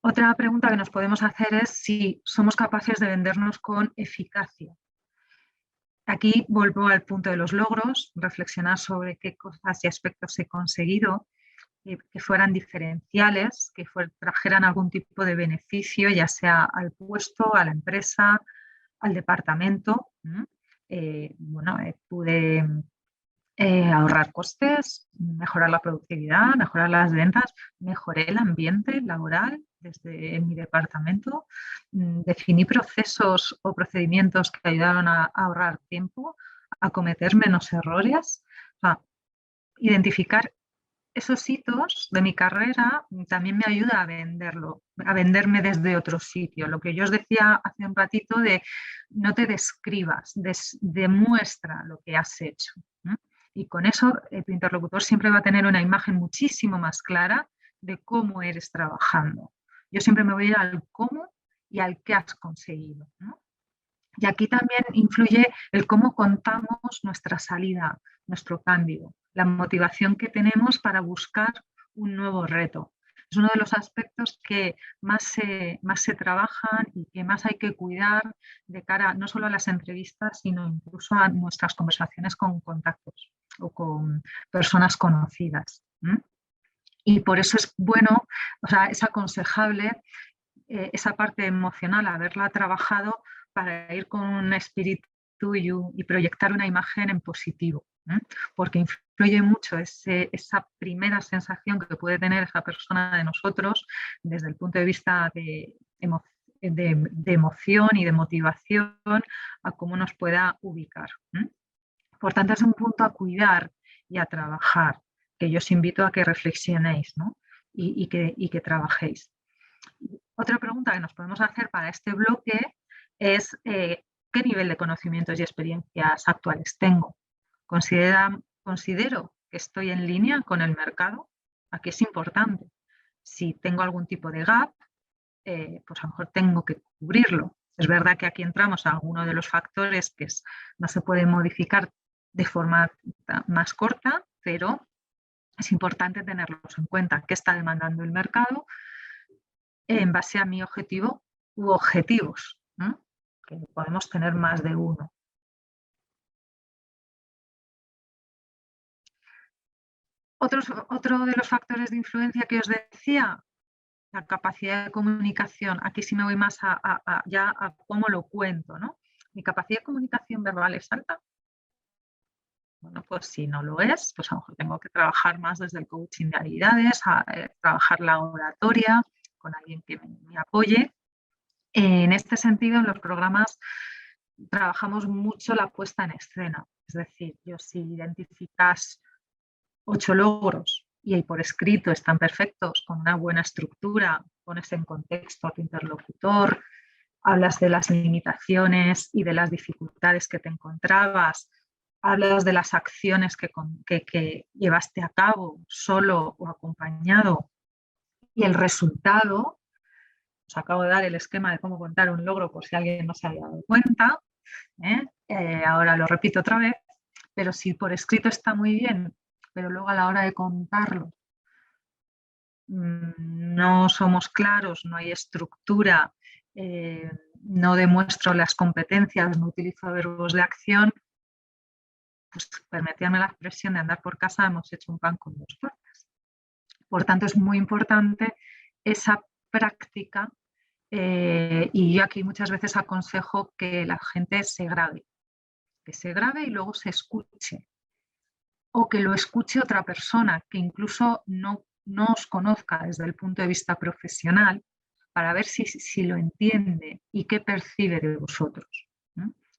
Otra pregunta que nos podemos hacer es si somos capaces de vendernos con eficacia. Aquí vuelvo al punto de los logros, reflexionar sobre qué cosas y aspectos he conseguido que fueran diferenciales, que trajeran algún tipo de beneficio, ya sea al puesto, a la empresa, al departamento. Pude ahorrar costes, mejorar la productividad, mejorar las ventas, mejoré el ambiente laboral desde mi departamento, definí procesos o procedimientos que ayudaron a ahorrar tiempo, a cometer menos errores, identificar esos hitos de mi carrera también me ayuda a venderme desde otro sitio. Lo que yo os decía hace un ratito de no te describas, demuestra lo que has hecho. Y con eso tu interlocutor siempre va a tener una imagen muchísimo más clara de cómo eres trabajando. Yo siempre me voy a ir al cómo y al qué has conseguido, ¿no? Y aquí también influye el cómo contamos nuestra salida, nuestro cambio, la motivación que tenemos para buscar un nuevo reto. Es uno de los aspectos que más se trabajan y que más hay que cuidar de cara no solo a las entrevistas, sino incluso a nuestras conversaciones con contactos o con personas conocidas. Y por eso es bueno, o sea, es aconsejable esa parte emocional, haberla trabajado para ir con un espíritu y proyectar una imagen en positivo, porque influye mucho esa primera sensación que puede tener esa persona de nosotros desde el punto de vista de emoción y de motivación a cómo nos pueda ubicar. Por tanto, es un punto a cuidar y a trabajar, que yo os invito a que reflexionéis, ¿no? y que trabajéis. Otra pregunta que nos podemos hacer para este bloque es ¿qué nivel de conocimientos y experiencias actuales tengo? ¿Considero que estoy en línea con el mercado? Aquí es importante. Si tengo algún tipo de gap, pues a lo mejor tengo que cubrirlo. Es verdad que aquí entramos a alguno de los factores que no se puede modificar de forma más corta, pero es importante tenerlos en cuenta. ¿Qué está demandando el mercado? En base a mi objetivo u objetivos, ¿no? Que podemos tener más de uno. Otro de los factores de influencia que os decía, la capacidad de comunicación. Aquí sí me voy más a cómo lo cuento, ¿no? ¿Mi capacidad de comunicación verbal es alta? Bueno, pues si no lo es, pues a lo mejor tengo que trabajar más desde el coaching de habilidades, trabajar la oratoria con alguien que me apoye. En este sentido, en los programas trabajamos mucho la puesta en escena. Es decir, si identificas 8 logros y por escrito están perfectos, con una buena estructura, pones en contexto a tu interlocutor, hablas de las limitaciones y de las dificultades que te encontrabas, hablas de las acciones que llevaste a cabo solo o acompañado y el resultado. Os acabo de dar el esquema de cómo contar un logro por si alguien no se había dado cuenta. Ahora lo repito otra vez, pero si por escrito está muy bien, pero luego a la hora de contarlo no somos claros, no hay estructura, no demuestro las competencias, no utilizo verbos de acción, pues permitirme la expresión de andar por casa, hemos hecho un pan con 2 tortas. Por tanto, es muy importante esa práctica y yo aquí muchas veces aconsejo que la gente se grabe y luego se escuche, o que lo escuche otra persona que incluso no os conozca desde el punto de vista profesional para ver si lo entiende y qué percibe de vosotros.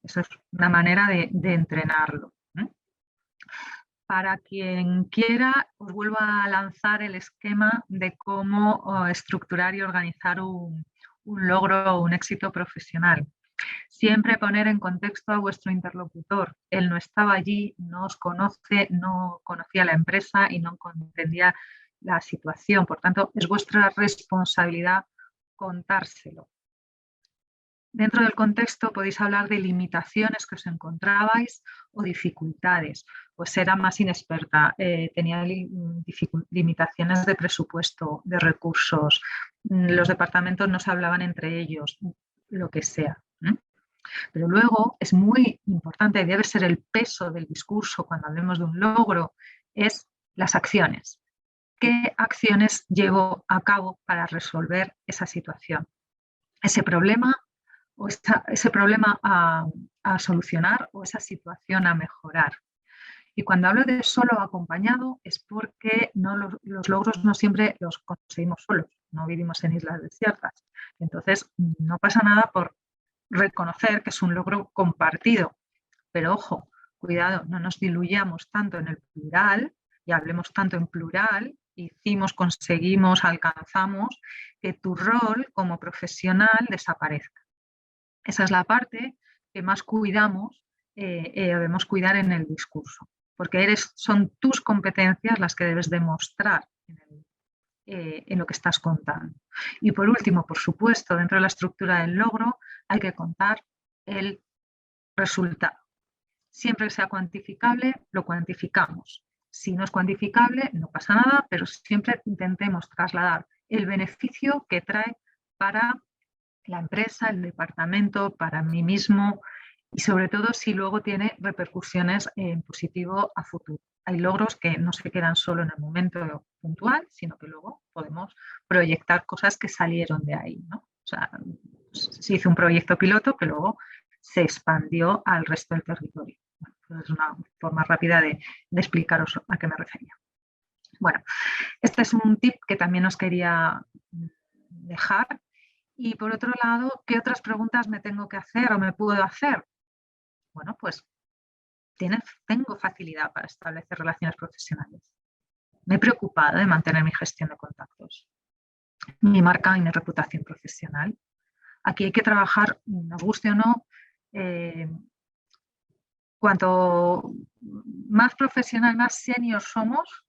Esa es una manera de entrenarlo. Para quien quiera, os vuelvo a lanzar el esquema de cómo estructurar y organizar un logro o un éxito profesional. Siempre poner en contexto a vuestro interlocutor. Él no estaba allí, no os conoce, no conocía la empresa y no comprendía la situación. Por tanto, es vuestra responsabilidad contárselo. Dentro del contexto podéis hablar de limitaciones que os encontrabais o dificultades. Pues era más inexperta, tenía limitaciones de presupuesto, de recursos, los departamentos no se hablaban entre ellos, lo que sea. Pero luego es muy importante, debe ser el peso del discurso cuando hablemos de un logro, es las acciones. ¿Qué acciones llevo a cabo para resolver esa situación? Ese problema o ese problema a solucionar o esa situación a mejorar. Y cuando hablo de solo acompañado es porque los logros no siempre los conseguimos solos, no vivimos en islas desiertas. Entonces, no pasa nada por reconocer que es un logro compartido. Pero ojo, cuidado, no nos diluyamos tanto en el plural y hablemos tanto en plural, hicimos, conseguimos, alcanzamos, que tu rol como profesional desaparezca. Esa es la parte que más cuidamos, debemos cuidar en el discurso, porque son tus competencias las que debes demostrar en lo que estás contando. Y por último, por supuesto, dentro de la estructura del logro hay que contar el resultado. Siempre que sea cuantificable, lo cuantificamos. Si no es cuantificable, no pasa nada, pero siempre intentemos trasladar el beneficio que trae para la empresa, el departamento, para mí mismo y sobre todo si luego tiene repercusiones en positivo a futuro. Hay logros que no se quedan solo en el momento puntual, sino que luego podemos proyectar cosas que salieron de ahí, ¿no? O sea, se hizo un proyecto piloto que luego se expandió al resto del territorio. Bueno, es una forma rápida de explicaros a qué me refería. Bueno, este es un tip que también os quería dejar. Y por otro lado, ¿qué otras preguntas me tengo que hacer o me puedo hacer? Bueno, pues tengo facilidad para establecer relaciones profesionales. Me he preocupado de mantener mi gestión de contactos, mi marca y mi reputación profesional. Aquí hay que trabajar, nos guste o no, cuanto más profesional, más senior somos,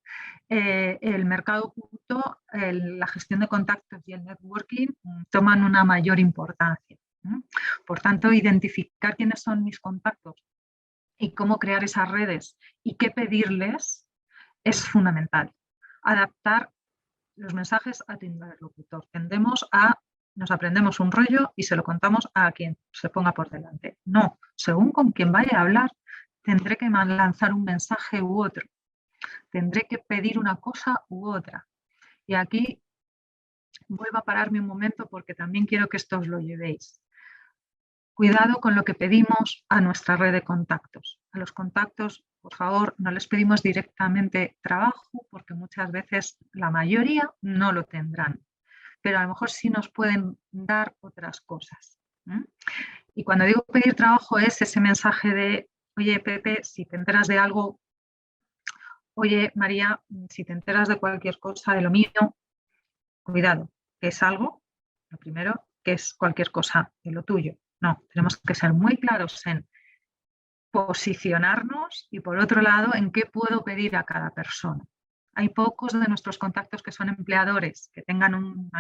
el mercado oculto, la gestión de contactos y el networking toman una mayor importancia. Por tanto, identificar quiénes son mis contactos y cómo crear esas redes y qué pedirles es fundamental. Adaptar los mensajes a tu interlocutor. Nos aprendemos un rollo y se lo contamos a quien se ponga por delante. No, según con quien vaya a hablar, tendré que lanzar un mensaje u otro. Tendré que pedir una cosa u otra. Y aquí vuelvo a pararme un momento porque también quiero que esto os lo llevéis. Cuidado con lo que pedimos a nuestra red de contactos. A los contactos, por favor, no les pedimos directamente trabajo porque muchas veces la mayoría no lo tendrán. Pero a lo mejor sí nos pueden dar otras cosas. Y cuando digo pedir trabajo es ese mensaje de, oye, Pepe, si te enteras de algo, oye, María, si te enteras de cualquier cosa, de lo mío, cuidado, que es algo, lo primero, que es cualquier cosa de lo tuyo. No, tenemos que ser muy claros en posicionarnos y por otro lado, en qué puedo pedir a cada persona. Hay pocos de nuestros contactos que son empleadores, que tengan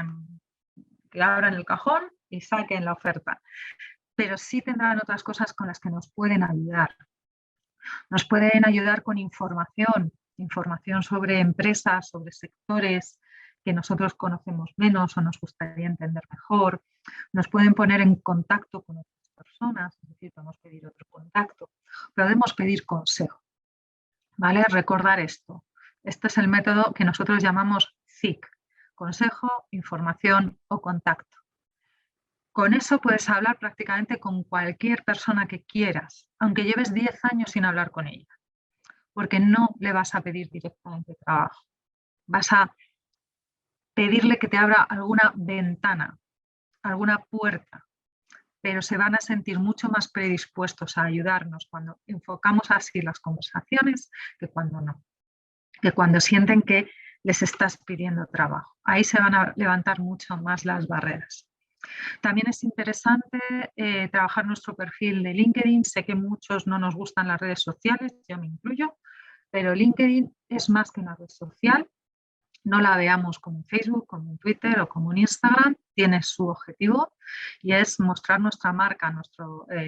que abran el cajón y saquen la oferta, pero sí tendrán otras cosas con las que nos pueden ayudar. Nos pueden ayudar con información sobre empresas, sobre sectores que nosotros conocemos menos o nos gustaría entender mejor. Nos pueden poner en contacto con otras personas, es decir, podemos pedir otro contacto. Podemos pedir consejo, ¿vale? Recordar esto. Este es el método que nosotros llamamos CIC, consejo, información o contacto. Con eso puedes hablar prácticamente con cualquier persona que quieras, aunque lleves 10 años sin hablar con ella, porque no le vas a pedir directamente trabajo. Vas a pedirle que te abra alguna ventana, alguna puerta, pero se van a sentir mucho más predispuestos a ayudarnos cuando enfocamos así las conversaciones que cuando no, que cuando sienten que les estás pidiendo trabajo. Ahí se van a levantar mucho más las barreras. También es interesante trabajar nuestro perfil de LinkedIn. Sé que muchos no nos gustan las redes sociales, yo me incluyo, pero LinkedIn es más que una red social. No la veamos como un Facebook, como un Twitter o como un Instagram. Tiene su objetivo y es mostrar nuestra marca,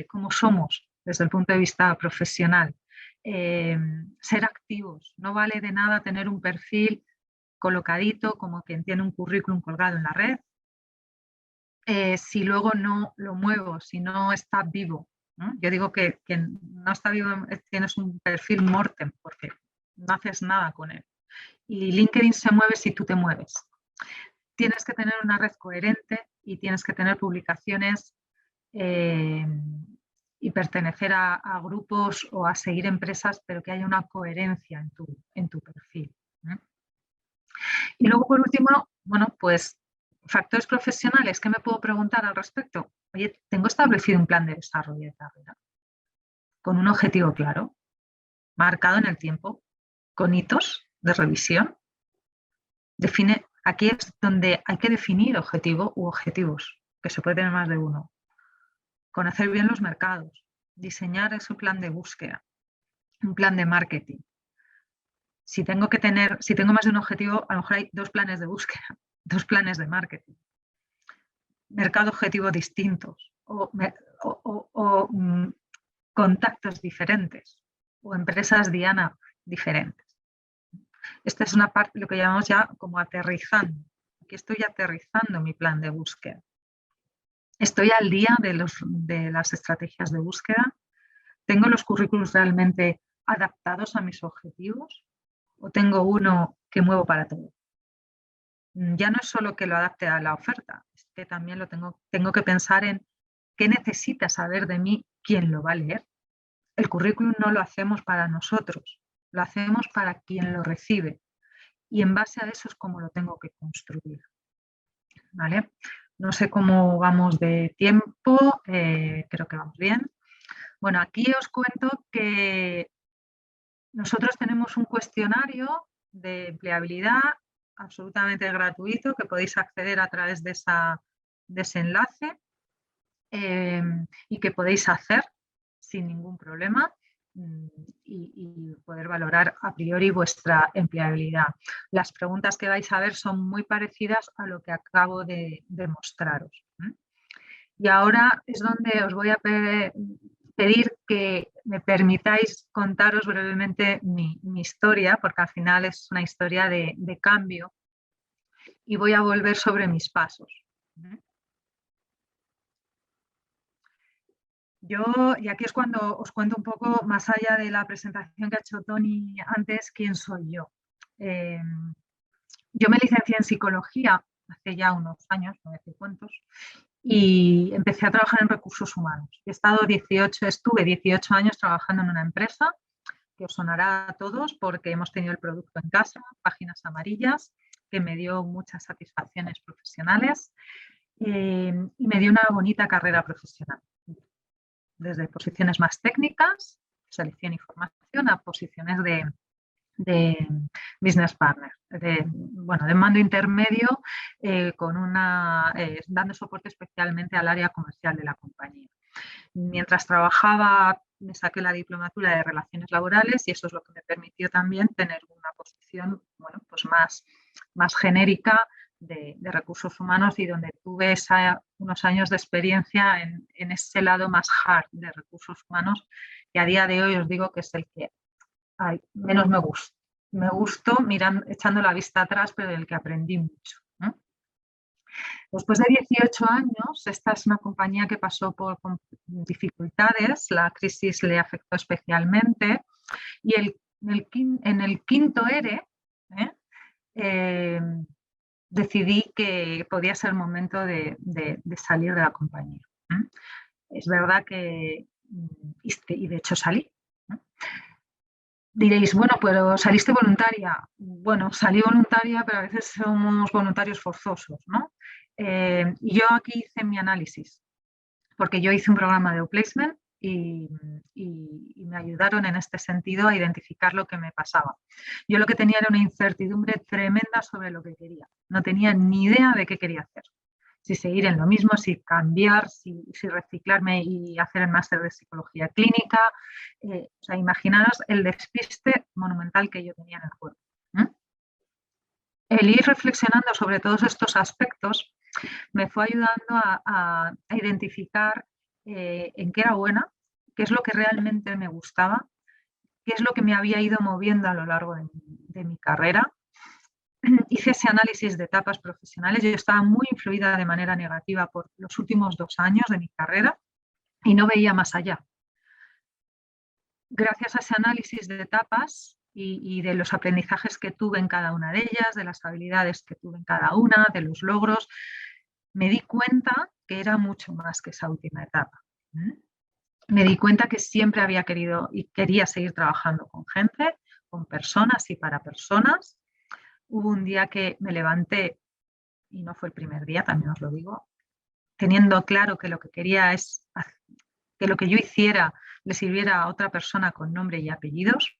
cómo somos desde el punto de vista profesional. Ser activos. No vale de nada tener un perfil colocadito como quien tiene un currículum colgado en la red. Si luego no lo muevo, si no está vivo, ¿no? Yo digo que no está vivo, tienes un perfil mortem porque no haces nada con él. Y LinkedIn se mueve si tú te mueves. Tienes que tener una red coherente y tienes que tener publicaciones y pertenecer a grupos o a seguir empresas, pero que haya una coherencia en tu perfil, ¿no? Y luego, por último, bueno, pues factores profesionales, ¿qué me puedo preguntar al respecto? Oye, ¿tengo establecido un plan de desarrollo de carrera? Con un objetivo claro, marcado en el tiempo, con hitos de revisión. Aquí es donde hay que definir objetivo u objetivos, que se puede tener más de uno. Conocer bien los mercados, diseñar ese plan de búsqueda, un plan de marketing. Si tengo más de un objetivo, a lo mejor hay 2 planes de búsqueda, 2 planes de marketing. Mercado objetivo distintos o contactos diferentes o empresas diana diferentes. Esta es una parte, lo que llamamos ya como aterrizando. Aquí estoy aterrizando mi plan de búsqueda. Estoy al día de las estrategias de búsqueda. ¿Tengo los currículos realmente adaptados a mis objetivos? ¿O tengo uno que muevo para todo? Ya no es solo que lo adapte a la oferta, es que también tengo que pensar en qué necesita saber de mí quien lo va a leer. El currículum no lo hacemos para nosotros, lo hacemos para quien lo recibe. Y en base a eso es como lo tengo que construir, ¿vale? No sé cómo vamos de tiempo, creo que vamos bien. Bueno, aquí os cuento que nosotros tenemos un cuestionario de empleabilidad absolutamente gratuito que podéis acceder a través de ese enlace y que podéis hacer sin ningún problema y poder valorar a priori vuestra empleabilidad. Las preguntas que vais a ver son muy parecidas a lo que acabo de mostraros. Y ahora es donde os voy a pedir que me permitáis contaros brevemente mi historia, porque al final es una historia de cambio y voy a volver sobre mis pasos. Y aquí es cuando os cuento un poco, más allá de la presentación que ha hecho Tony antes, quién soy yo. Yo me licencié en psicología hace ya unos años, no sé cuántos, y empecé a trabajar en recursos humanos. Estuve 18 años trabajando en una empresa que os sonará a todos porque hemos tenido el producto en casa, Páginas Amarillas, que me dio muchas satisfacciones profesionales y me dio una bonita carrera profesional. Desde posiciones más técnicas, selección y formación, a posiciones de business partner, de mando intermedio, dando soporte especialmente al área comercial de la compañía. Mientras trabajaba me saqué la diplomatura de Relaciones Laborales y eso es lo que me permitió también tener una posición, bueno, pues más genérica de recursos humanos y donde tuve unos años de experiencia en ese lado más hard de recursos humanos, que a día de hoy os digo que es el que menos me gustó. Me gustó echando la vista atrás, pero del que aprendí mucho, ¿no? Después de 18 años, esta es una compañía que pasó por dificultades, la crisis le afectó especialmente y en el quinto ERE decidí que podía ser el momento de salir de la compañía. Es verdad que, y de hecho salí. Diréis, bueno, pero saliste voluntaria. Bueno, salí voluntaria, pero a veces somos voluntarios forzosos, ¿no? Y yo aquí hice mi análisis, porque yo hice un programa de outplacement y me ayudaron en este sentido a identificar lo que me pasaba. Yo lo que tenía era una incertidumbre tremenda sobre lo que quería. No tenía ni idea de qué quería hacer. Si seguir en lo mismo, si cambiar, si reciclarme y hacer el máster de psicología clínica. O sea, imaginaros el despiste monumental que yo tenía en el cuerpo. El ir reflexionando sobre todos estos aspectos me fue ayudando a identificar en qué era buena, qué es lo que realmente me gustaba, qué es lo que me había ido moviendo a lo largo de mi carrera. Hice ese análisis de etapas profesionales. Yo estaba muy influida de manera negativa por los últimos 2 años de mi carrera y no veía más allá. Gracias a ese análisis de etapas y de los aprendizajes que tuve en cada una de ellas, de las habilidades que tuve en cada una, de los logros, me di cuenta que era mucho más que esa última etapa. Me di cuenta que siempre había querido y quería seguir trabajando con gente, con personas y para personas. Hubo un día que me levanté, y no fue el primer día, también os lo digo, teniendo claro que lo que quería es que lo que yo hiciera le sirviera a otra persona con nombre y apellidos.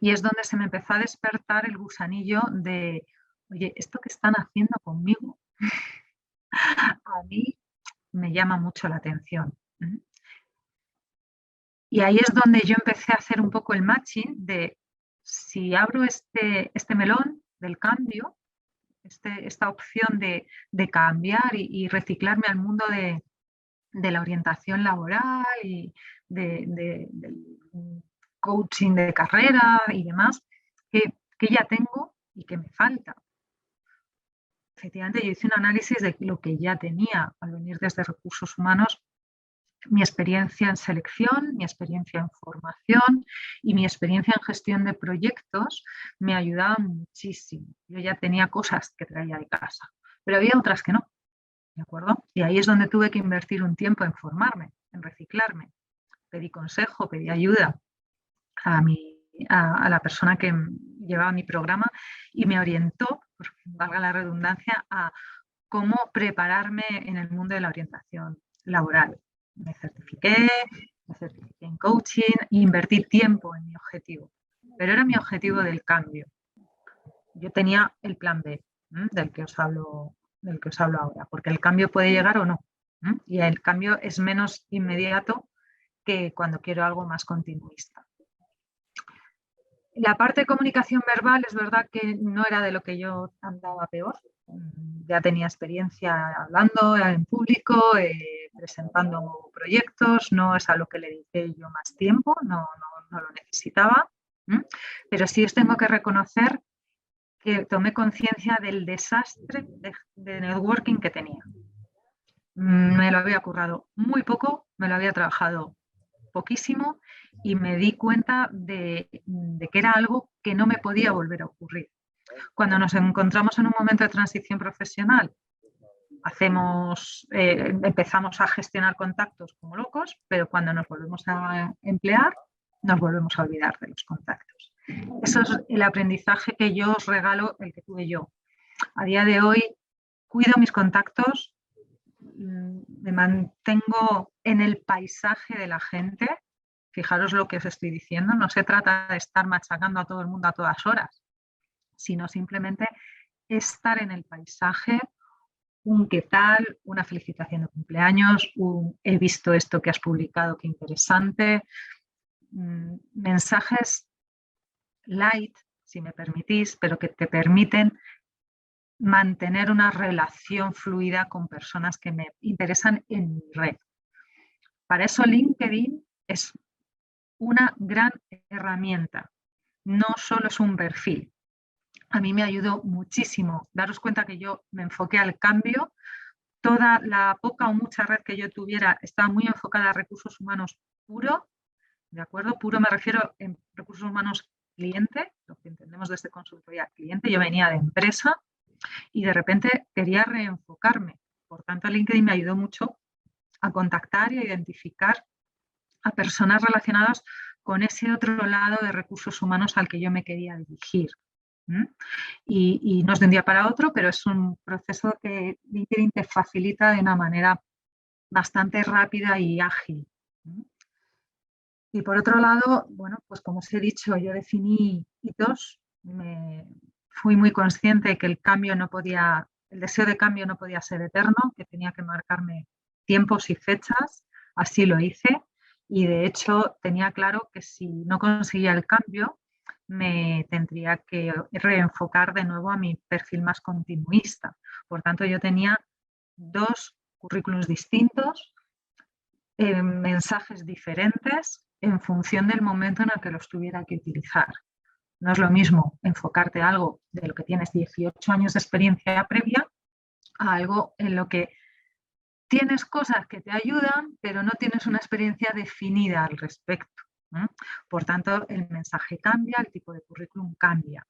Y es donde se me empezó a despertar el gusanillo de, oye, esto que están haciendo conmigo, a mí me llama mucho la atención. Y ahí es donde yo empecé a hacer un poco el matching de si abro este melón del cambio, esta opción de cambiar y reciclarme al mundo de la orientación laboral y del coaching de carrera y demás, que ya tengo y que me falta. Efectivamente, yo hice un análisis de lo que ya tenía al venir desde recursos humanos, mi experiencia en selección, mi experiencia en formación y mi experiencia en gestión de proyectos me ayudaban muchísimo. Yo ya tenía cosas que traía de casa, pero había otras que no, ¿de acuerdo? Y ahí es donde tuve que invertir un tiempo en formarme, en reciclarme. Pedí consejo, pedí ayuda a la persona que llevaba mi programa y me orientó, valga la redundancia, a cómo prepararme en el mundo de la orientación laboral. Me certifiqué en coaching, invertí tiempo en mi objetivo, pero era mi objetivo del cambio. Yo tenía el plan B, del que os hablo ahora, porque el cambio puede llegar o no, y el cambio es menos inmediato que cuando quiero algo más continuista. La parte de comunicación verbal es verdad que no era de lo que yo andaba peor. Ya tenía experiencia hablando en público, presentando proyectos, no es a lo que le dediqué yo más tiempo, no lo necesitaba, pero sí os tengo que reconocer que tomé conciencia del desastre de networking que tenía. Me lo había currado muy poco, me lo había trabajado poquísimo y me di cuenta de que era algo que no me podía volver a ocurrir. Cuando nos encontramos en un momento de transición profesional, empezamos a gestionar contactos como locos, pero cuando nos volvemos a emplear, nos volvemos a olvidar de los contactos. Eso es el aprendizaje que yo os regalo, el que tuve yo. A día de hoy, cuido mis contactos, me mantengo en el paisaje de la gente. Fijaros lo que os estoy diciendo, no se trata de estar machacando a todo el mundo a todas horas, sino simplemente estar en el paisaje, un qué tal, una felicitación de cumpleaños, un he visto esto que has publicado, qué interesante. Mensajes light, si me permitís, pero que te permiten mantener una relación fluida con personas que me interesan en mi red. Para eso LinkedIn es una gran herramienta, no solo es un perfil. A mí me ayudó muchísimo. Daros cuenta que yo me enfoqué al cambio. Toda la poca o mucha red que yo tuviera estaba muy enfocada a recursos humanos puro, ¿de acuerdo? Puro me refiero en recursos humanos cliente, lo que entendemos desde consultoría cliente. Yo venía de empresa y de repente quería reenfocarme. Por tanto, LinkedIn me ayudó mucho a contactar y a identificar a personas relacionadas con ese otro lado de recursos humanos al que yo me quería dirigir. Y no es de un día para otro, pero es un proceso que LinkedIn te facilita de una manera bastante rápida y ágil. Y por otro lado, bueno, pues como os he dicho, yo definí hitos, fui muy consciente de que el deseo de cambio no podía ser eterno, que tenía que marcarme tiempos y fechas, así lo hice. Y de hecho tenía claro que si no conseguía el cambio, me tendría que reenfocar de nuevo a mi perfil más continuista. Por tanto, yo tenía 2 currículums distintos, mensajes diferentes en función del momento en el que los tuviera que utilizar. No es lo mismo enfocarte a algo de lo que tienes 18 años de experiencia previa a algo en lo que tienes cosas que te ayudan, pero no tienes una experiencia definida al respecto. Por tanto, el mensaje cambia, el tipo de currículum cambia.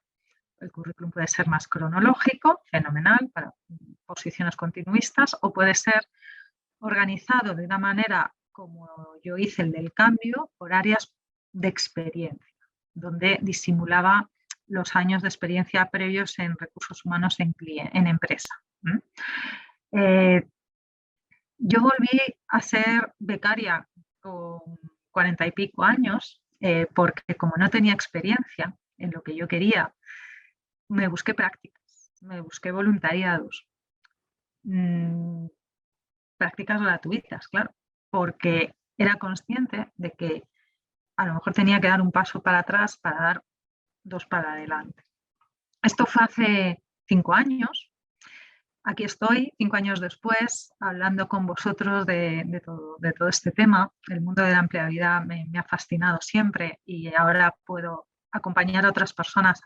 El currículum puede ser más cronológico, fenomenal, para posiciones continuistas, o puede ser organizado de una manera como yo hice el del cambio, por áreas de experiencia, donde disimulaba los años de experiencia previos en recursos humanos en empresa. Yo volví a ser becaria con 40 y pico años, porque como no tenía experiencia en lo que yo quería, me busqué prácticas, me busqué voluntariados, prácticas gratuitas, claro, porque era consciente de que a lo mejor tenía que dar un paso para atrás para dar 2 para adelante. Esto fue hace 5 años. Aquí estoy, 5 años después, hablando con vosotros de todo este tema. El mundo de la empleabilidad me ha fascinado siempre y ahora puedo acompañar a otras personas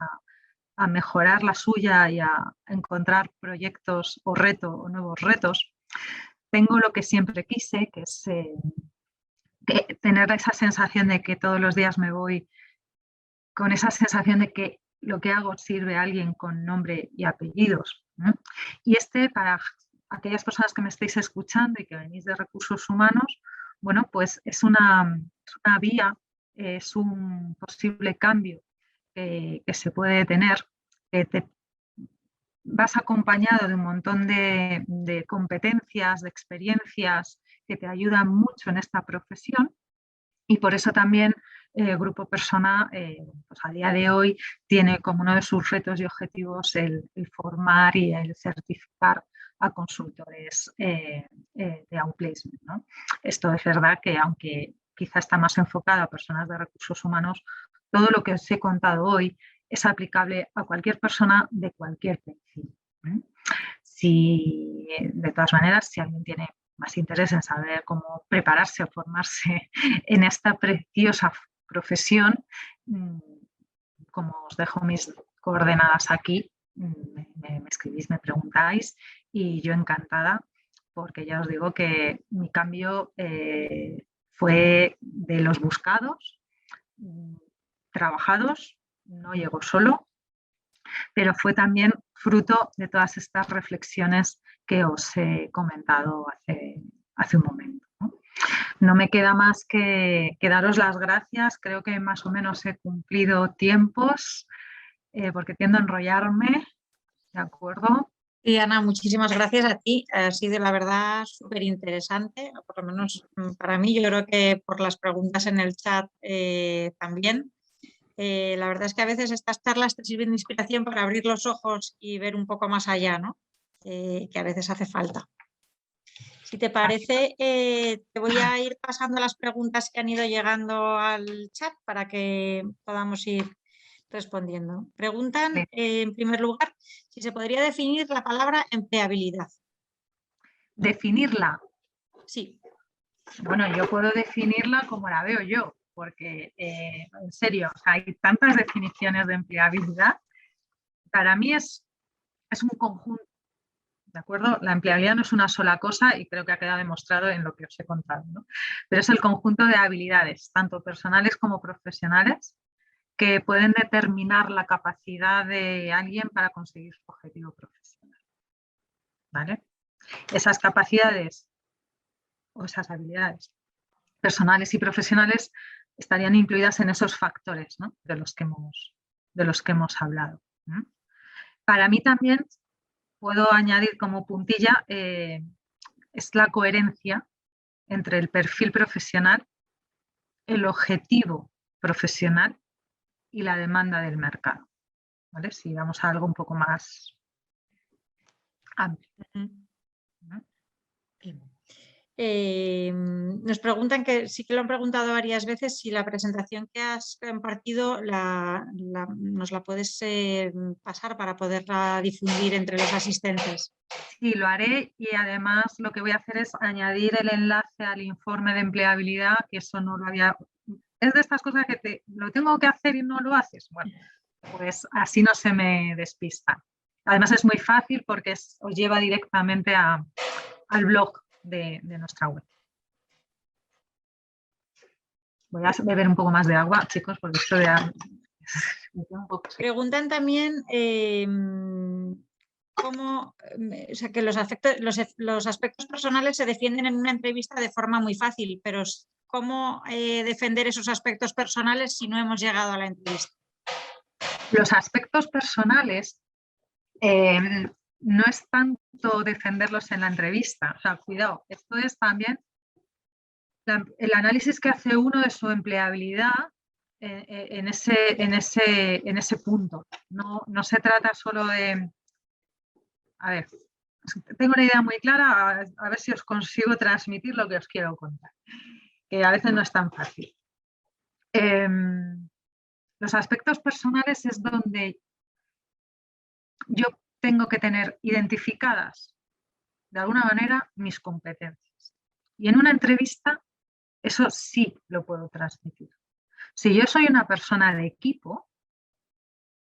a mejorar la suya y a encontrar proyectos o nuevos retos. Tengo lo que siempre quise, que es tener esa sensación de que todos los días me voy con esa sensación de que lo que hago sirve a alguien con nombre y apellidos. Y para aquellas personas que me estáis escuchando y que venís de recursos humanos, bueno, pues es una vía, es un posible cambio que se puede tener, que te vas acompañado de un montón de competencias, de experiencias que te ayudan mucho en esta profesión, y por eso también Grupo Persona pues a día de hoy tiene como uno de sus retos y objetivos el formar y el certificar a consultores de outplacement, ¿no? Esto es verdad que aunque quizá está más enfocado a personas de recursos humanos, todo lo que os he contado hoy es aplicable a cualquier persona de cualquier perfil. De todas maneras, si alguien tiene más interés en saber cómo prepararse o formarse en esta preciosa profesión, como os dejo mis coordenadas aquí, me escribís, me preguntáis y yo encantada, porque ya os digo que mi cambio fue de los buscados, trabajados, no llegó solo, pero fue también fruto de todas estas reflexiones que os he comentado hace un momento. No me queda más que daros las gracias. Creo que más o menos he cumplido tiempos, porque tiendo a enrollarme, ¿de acuerdo? Sí, Ana, muchísimas gracias a ti. Ha sido, la verdad, súper interesante, por lo menos para mí. Yo creo que por las preguntas en el chat también. La verdad es que a veces estas charlas te sirven de inspiración para abrir los ojos y ver un poco más allá, ¿no? que a veces hace falta. Si te parece, te voy a ir pasando las preguntas que han ido llegando al chat para que podamos ir respondiendo. Preguntan, en primer lugar, si se podría definir la palabra empleabilidad. ¿Definirla? Sí. Bueno, yo puedo definirla como la veo yo, porque en serio, o sea, hay tantas definiciones de empleabilidad. Para mí es un conjunto, ¿de acuerdo? La empleabilidad no es una sola cosa y creo que ha quedado demostrado en lo que os he contado, ¿no? Pero es el conjunto de habilidades, tanto personales como profesionales, que pueden determinar la capacidad de alguien para conseguir su objetivo profesional, ¿vale? Esas capacidades o esas habilidades personales y profesionales estarían incluidas en esos factores, ¿no? de los que hemos hablado, ¿no? Para mí también puedo añadir como puntilla es la coherencia entre el perfil profesional, el objetivo profesional y la demanda del mercado, ¿vale? Si vamos a algo un poco más amplio, ¿no? Nos preguntan, que sí que lo han preguntado varias veces, si la presentación que has compartido nos la puedes pasar para poderla difundir entre los asistentes. Sí, lo haré y además lo que voy a hacer es añadir el enlace al informe de empleabilidad, que eso no lo había... Es de estas cosas que lo tengo que hacer y no lo haces. Bueno, pues así no se me despista. Además es muy fácil porque os lleva directamente al blog de nuestra web. Voy a beber un poco más de agua, chicos, porque esto de agua... Preguntan también cómo, o sea, que los aspectos personales se defienden en una entrevista de forma muy fácil, pero ¿cómo defender esos aspectos personales si no hemos llegado a la entrevista? Los aspectos personales no es tanto defenderlos en la entrevista, o sea, cuidado, esto es también el análisis que hace uno de su empleabilidad en ese punto. No se trata solo de... A ver, tengo una idea muy clara, a ver si os consigo transmitir lo que os quiero contar, que a veces no es tan fácil. Los aspectos personales es donde yo tengo que tener identificadas de alguna manera mis competencias. Y en una entrevista eso sí lo puedo transmitir. Si yo soy una persona de equipo,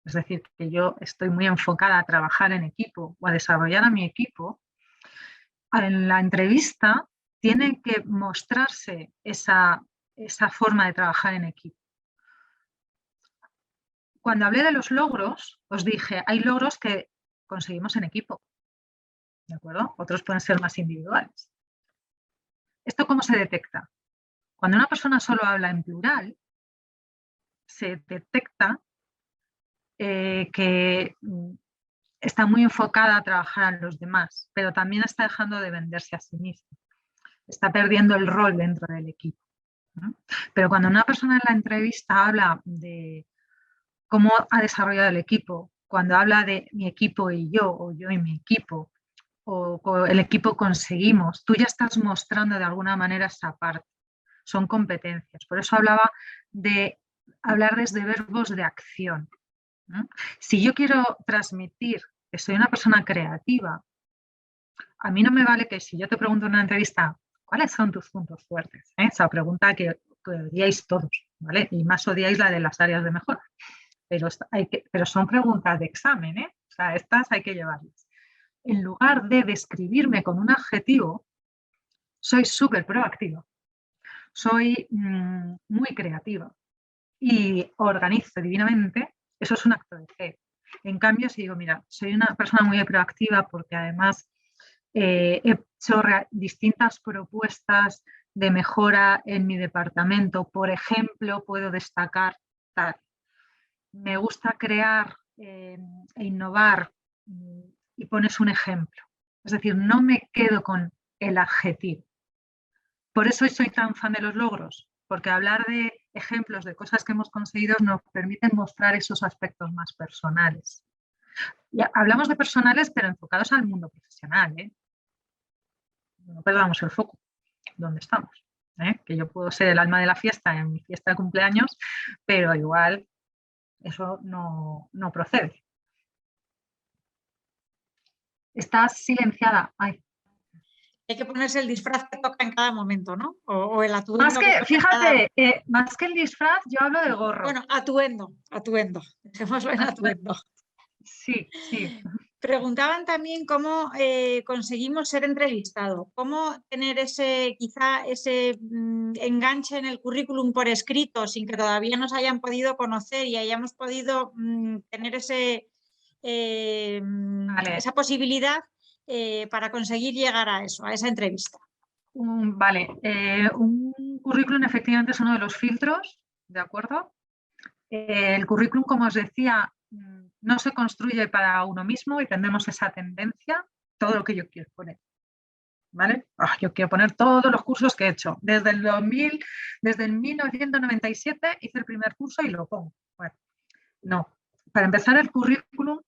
es decir, que yo estoy muy enfocada a trabajar en equipo o a desarrollar a mi equipo, en la entrevista tiene que mostrarse esa forma de trabajar en equipo. Cuando hablé de los logros, os dije, hay logros que conseguimos en equipo, ¿de acuerdo? Otros pueden ser más individuales. ¿Esto cómo se detecta? Cuando una persona solo habla en plural, se detecta que está muy enfocada a trabajar a los demás, pero también está dejando de venderse a sí misma. Está perdiendo el rol dentro del equipo, ¿no? Pero cuando una persona en la entrevista habla de cómo ha desarrollado el equipo, cuando habla de mi equipo y yo, o yo y mi equipo, o el equipo conseguimos, tú ya estás mostrando de alguna manera esa parte. Son competencias. Por eso hablaba de hablar desde verbos de acción, ¿no? Si yo quiero transmitir que soy una persona creativa, a mí no me vale que si yo te pregunto en una entrevista, ¿cuáles son tus puntos fuertes? Esa pregunta que odiáis todos, ¿vale? Y más odiáis la de las áreas de mejora. Pero son preguntas de examen, ¿eh? O sea, estas hay que llevarlas. En lugar de describirme con un adjetivo, soy súper proactiva, soy muy creativa y organizo divinamente, eso es un acto de fe. En cambio, si digo, mira, soy una persona muy proactiva porque además he hecho distintas propuestas de mejora en mi departamento, por ejemplo, puedo destacar tal. Me gusta crear e innovar y pones un ejemplo. Es decir, no me quedo con el adjetivo. Por eso soy tan fan de los logros, porque hablar de ejemplos de cosas que hemos conseguido nos permiten mostrar esos aspectos más personales. Ya, hablamos de personales, pero enfocados al mundo profesional, ¿eh? No perdamos el foco, ¿dónde estamos? Que yo puedo ser el alma de la fiesta en mi fiesta de cumpleaños, pero igual eso no procede. Estás silenciada. Ay. Hay que ponerse el disfraz que toca en cada momento, ¿no? O el atuendo. Más que, fíjate, más que el disfraz, yo hablo del gorro. Bueno, atuendo. Dejémoslo en atuendo. Sí, sí. Preguntaban también cómo conseguimos ser entrevistados, cómo tener quizá ese enganche en el currículum por escrito sin que todavía nos hayan podido conocer y hayamos podido tener esa posibilidad para conseguir llegar a eso, a esa entrevista. Vale, un currículum efectivamente es uno de los filtros, ¿de acuerdo? El currículum, como os decía, no se construye para uno mismo y tendremos esa tendencia, todo lo que yo quiero poner, ¿vale? Yo quiero poner todos los cursos que he hecho. Desde el 1997 hice el primer curso y lo pongo. Bueno, no. Para empezar, el currículum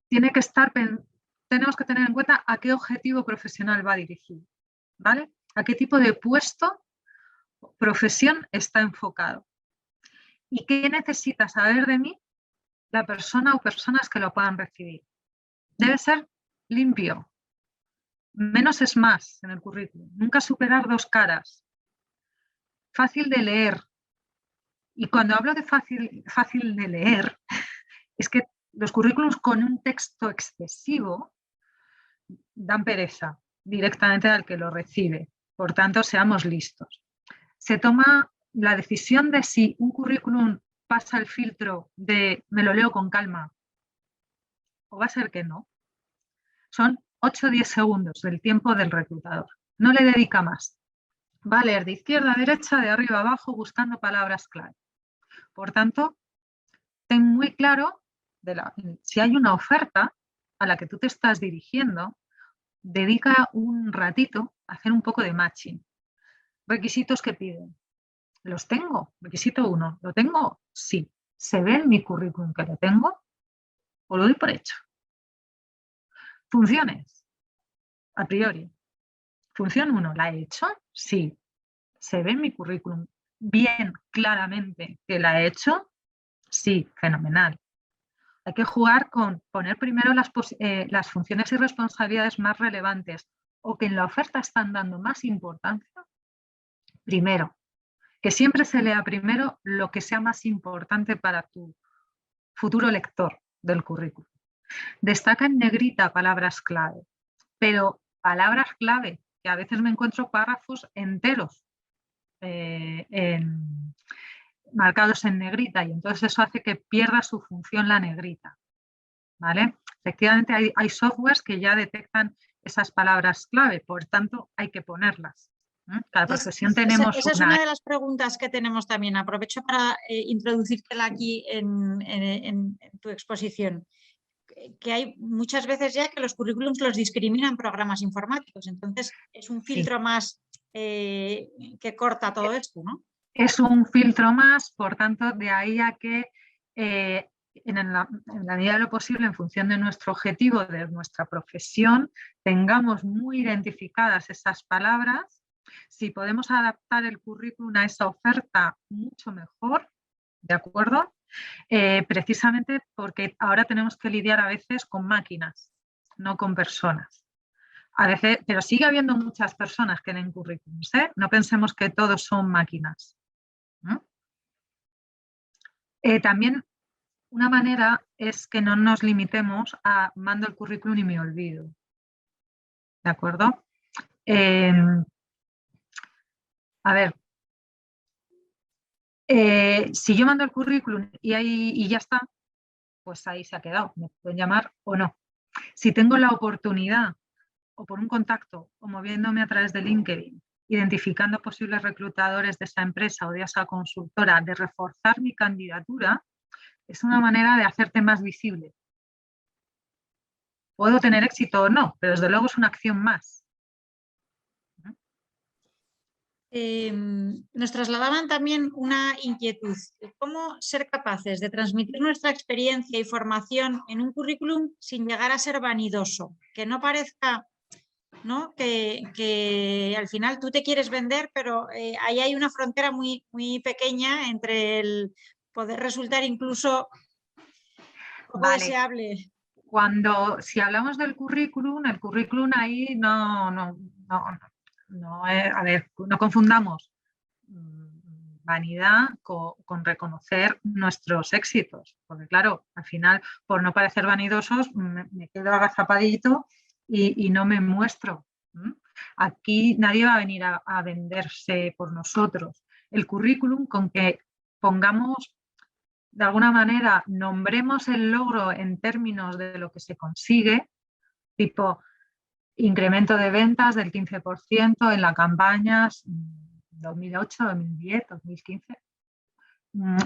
tenemos que tener en cuenta a qué objetivo profesional va dirigido, ¿vale? A qué tipo de puesto, profesión está enfocado. ¿Y qué necesita saber de mí la persona o personas que lo puedan recibir? Debe ser limpio. Menos es más en el currículum. Nunca superar 2 caras. Fácil de leer. Y cuando hablo de fácil de leer, es que los currículums con un texto excesivo dan pereza directamente al que lo recibe. Por tanto, seamos listos. Se toma la decisión de si un currículum pasa el filtro de me lo leo con calma o va a ser que no. Son 8 o 10 segundos del tiempo del reclutador. No le dedica más. Va a leer de izquierda a derecha, de arriba a abajo, buscando palabras clave. Por tanto, ten muy claro si hay una oferta a la que tú te estás dirigiendo, dedica un ratito a hacer un poco de matching. Requisitos que piden. ¿Los tengo? Requisito 1. ¿Lo tengo? Sí. ¿Se ve en mi currículum que lo tengo? ¿O lo doy por hecho? Funciones. A priori. Función 1. ¿La he hecho? Sí. ¿Se ve en mi currículum bien, claramente que la he hecho? Sí. Fenomenal. Hay que jugar con poner primero las funciones y responsabilidades más relevantes o que en la oferta están dando más importancia. Primero, que siempre se lea primero lo que sea más importante para tu futuro lector del currículum. Destaca en negrita palabras clave, pero palabras clave, que a veces me encuentro párrafos enteros marcados en negrita y entonces eso hace que pierda su función la negrita. ¿Vale? Efectivamente hay softwares que ya detectan esas palabras clave, por tanto hay que ponerlas. Cada profesión tenemos esa es una de las preguntas que tenemos también. Aprovecho para introducírtela aquí en tu exposición. Que hay muchas veces ya que los currículums los discriminan programas informáticos. Entonces es un filtro más que corta todo esto, ¿no? Es un filtro más, por tanto, de ahí a que en la medida de lo posible, en función de nuestro objetivo, de nuestra profesión, tengamos muy identificadas esas palabras. Si podemos adaptar el currículum a esa oferta, mucho mejor, ¿de acuerdo? Precisamente porque ahora tenemos que lidiar a veces con máquinas, no con personas. A veces, pero sigue habiendo muchas personas que leen currículums, ¿eh? No pensemos que todos son máquinas. También una manera es que no nos limitemos a mando el currículum y me olvido. ¿De acuerdo? A ver, si yo mando el currículum y ya está, pues ahí se ha quedado. Me pueden llamar o no. Si tengo la oportunidad, o por un contacto, o moviéndome a través de LinkedIn, identificando posibles reclutadores de esa empresa o de esa consultora, de reforzar mi candidatura, es una manera de hacerte más visible. Puedo tener éxito o no, pero desde luego es una acción más. nos trasladaban también una inquietud. ¿Cómo ser capaces de transmitir nuestra experiencia y formación en un currículum sin llegar a ser vanidoso? Que no parezca, ¿no? Que al final tú te quieres vender, pero ahí hay una frontera muy, muy pequeña entre el poder resultar incluso poco deseable. Si hablamos del currículum, el currículum ahí no, a ver, no confundamos vanidad con reconocer nuestros éxitos, porque claro, al final, por no parecer vanidosos, me quedo agazapadito y no me muestro. Aquí nadie va a venir a venderse por nosotros. El currículum, con que pongamos, de alguna manera, nombremos el logro en términos de lo que se consigue, tipo incremento de ventas del 15% en las campañas 2008, 2010, 2015,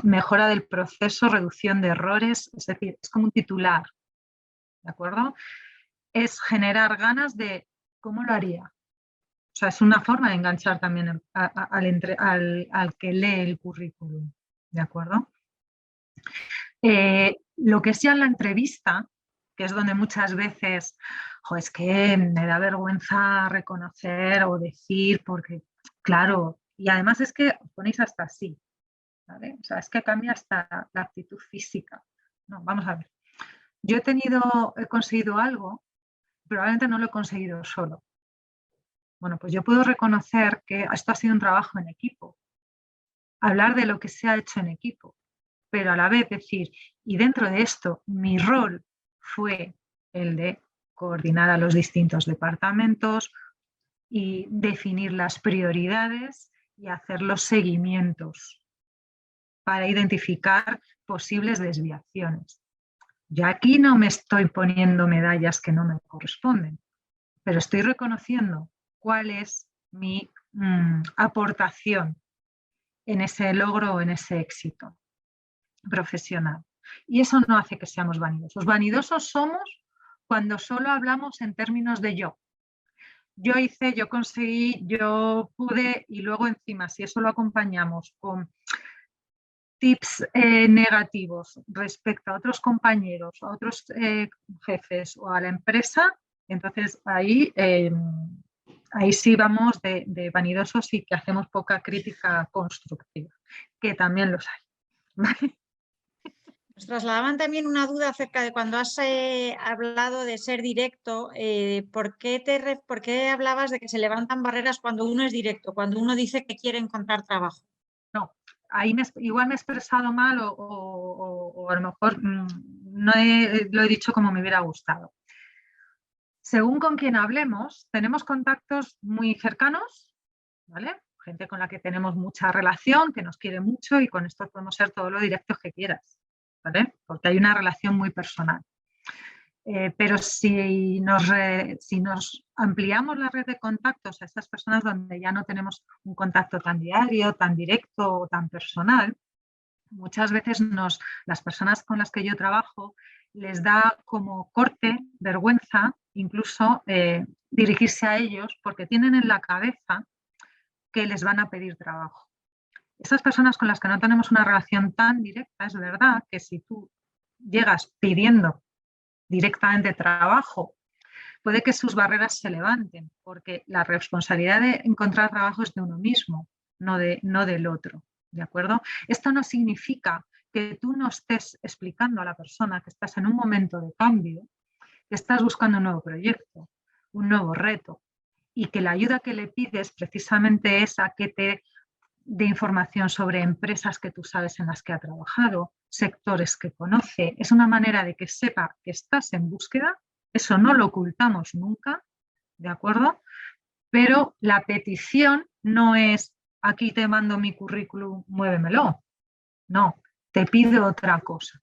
mejora del proceso, reducción de errores, es decir, es como un titular, ¿de acuerdo? Es generar ganas de cómo lo haría. O sea, es una forma de enganchar también al que lee el currículum, ¿de acuerdo? Lo que es ya en la entrevista, que es donde muchas veces, es que me da vergüenza reconocer o decir, porque, claro, y además es que os ponéis hasta así, ¿vale? O sea, es que cambia hasta la actitud física. No, vamos a ver. Yo he conseguido algo, probablemente no lo he conseguido solo. Bueno, pues yo puedo reconocer que esto ha sido un trabajo en equipo, hablar de lo que se ha hecho en equipo, pero a la vez decir, y dentro de esto, mi rol fue el de coordinar a los distintos departamentos y definir las prioridades y hacer los seguimientos para identificar posibles desviaciones. Yo aquí no me estoy poniendo medallas que no me corresponden, pero estoy reconociendo cuál es mi aportación en ese logro o en ese éxito profesional. Y eso no hace que seamos vanidosos. Vanidosos somos cuando solo hablamos en términos de yo. Yo hice, yo conseguí, yo pude, y luego encima, si eso lo acompañamos con tips negativos respecto a otros compañeros, a otros jefes o a la empresa, entonces ahí sí vamos de vanidosos y que hacemos poca crítica constructiva, que también los hay. ¿Vale? Nos trasladaban también una duda acerca de cuando has hablado de ser directo, ¿por qué hablabas de que se levantan barreras cuando uno es directo, cuando uno dice que quiere encontrar trabajo? No, ahí igual me he expresado mal o a lo mejor no lo he dicho como me hubiera gustado. Según con quien hablemos, tenemos contactos muy cercanos, ¿vale? Gente con la que tenemos mucha relación, que nos quiere mucho y con esto podemos ser todo lo directos que quieras, ¿vale? Porque hay una relación muy personal. Pero si nos ampliamos la red de contactos a estas personas donde ya no tenemos un contacto tan diario, tan directo o tan personal, muchas veces las personas con las que yo trabajo les da como corte, vergüenza, incluso dirigirse a ellos porque tienen en la cabeza que les van a pedir trabajo. Esas personas con las que no tenemos una relación tan directa, es verdad que si tú llegas pidiendo directamente trabajo, puede que sus barreras se levanten, porque la responsabilidad de encontrar trabajo es de uno mismo, no del otro, ¿de acuerdo? Esto no significa que tú no estés explicando a la persona que estás en un momento de cambio, que estás buscando un nuevo proyecto, un nuevo reto, y que la ayuda que le pides precisamente es a que te dé información sobre empresas que tú sabes en las que ha trabajado, sectores que conoce. Es una manera de que sepa que estás en búsqueda. Eso no lo ocultamos nunca, ¿de acuerdo? Pero la petición no es aquí te mando mi currículum, muévemelo. No, te pido otra cosa.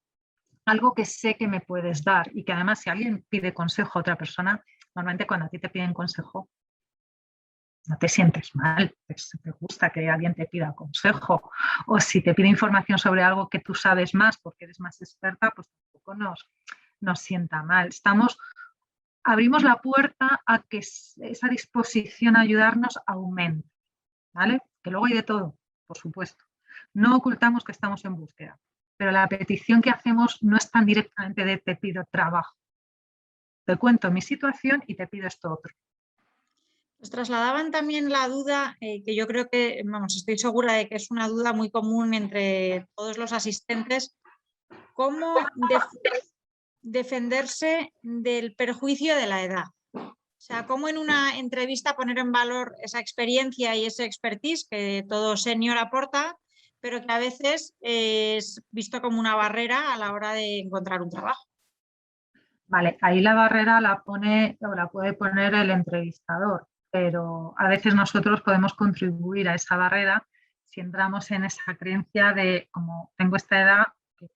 Algo que sé que me puedes dar y que además si alguien pide consejo a otra persona, normalmente cuando a ti te piden consejo, no te sientes mal, te gusta que alguien te pida consejo, o si te pide información sobre algo que tú sabes más porque eres más experta, pues tampoco nos sienta mal. Abrimos la puerta a que esa disposición a ayudarnos aumente, ¿vale? que luego hay de todo, por supuesto. No ocultamos que estamos en búsqueda, pero la petición que hacemos no es tan directamente de te pido trabajo. Te cuento mi situación y te pido esto otro. Nos trasladaban también la duda, que yo creo que, vamos, estoy segura de que es una duda muy común entre todos los asistentes, cómo defenderse del perjuicio de la edad. O sea, cómo en una entrevista poner en valor esa experiencia y ese expertise que todo senior aporta, pero que a veces es visto como una barrera a la hora de encontrar un trabajo. Vale, ahí la barrera la pone o la puede poner el entrevistador, pero a veces nosotros podemos contribuir a esa barrera si entramos en esa creencia de como tengo esta edad,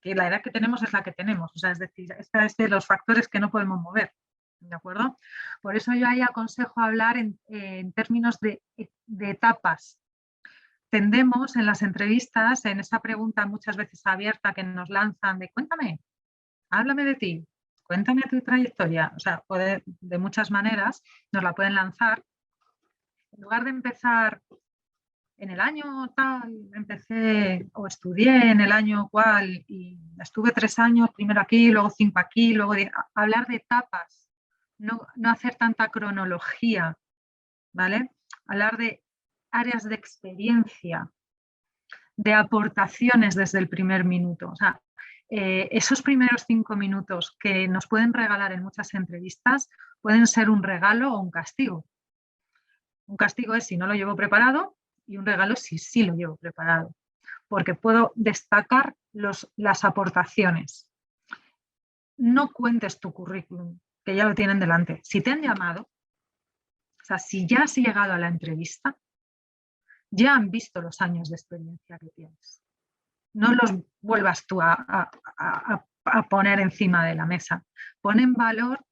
que la edad que tenemos es la que tenemos, o sea, es decir, esta es de los factores que no podemos mover, ¿de acuerdo? Por eso yo ahí aconsejo hablar en términos de etapas. Tendemos en las entrevistas, en esa pregunta muchas veces abierta que nos lanzan de cuéntame, háblame de ti, cuéntame tu trayectoria, o sea, de muchas maneras nos la pueden lanzar. En lugar de empezar en el año tal, empecé o estudié en el año cual y estuve 3 años, primero aquí, luego 5 aquí, luego hablar de etapas, no hacer tanta cronología, ¿vale? Hablar de áreas de experiencia, de aportaciones desde el primer minuto. O sea, esos primeros 5 minutos que nos pueden regalar en muchas entrevistas pueden ser un regalo o un castigo. Un castigo es si no lo llevo preparado y un regalo si sí lo llevo preparado, porque puedo destacar las aportaciones. No cuentes tu currículum, que ya lo tienen delante. Si te han llamado, o sea, si ya has llegado a la entrevista, ya han visto los años de experiencia que tienes. No los vuelvas tú a poner encima de la mesa. Pon en valor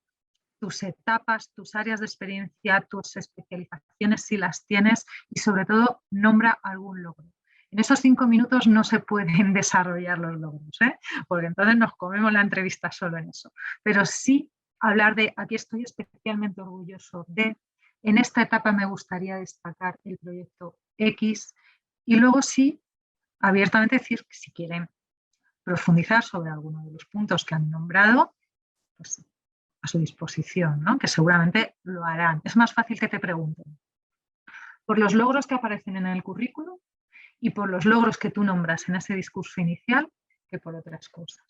tus etapas, tus áreas de experiencia, tus especializaciones si las tienes y sobre todo nombra algún logro. En esos 5 minutos no se pueden desarrollar los logros, porque entonces nos comemos la entrevista solo en eso. Pero sí hablar de aquí estoy especialmente orgulloso de, en esta etapa me gustaría destacar el proyecto X y luego sí abiertamente decir que si quieren profundizar sobre alguno de los puntos que han nombrado, pues a su disposición, ¿no? Que seguramente lo harán. Es más fácil que te pregunten por los logros que aparecen en el currículum y por los logros que tú nombras en ese discurso inicial que por otras cosas.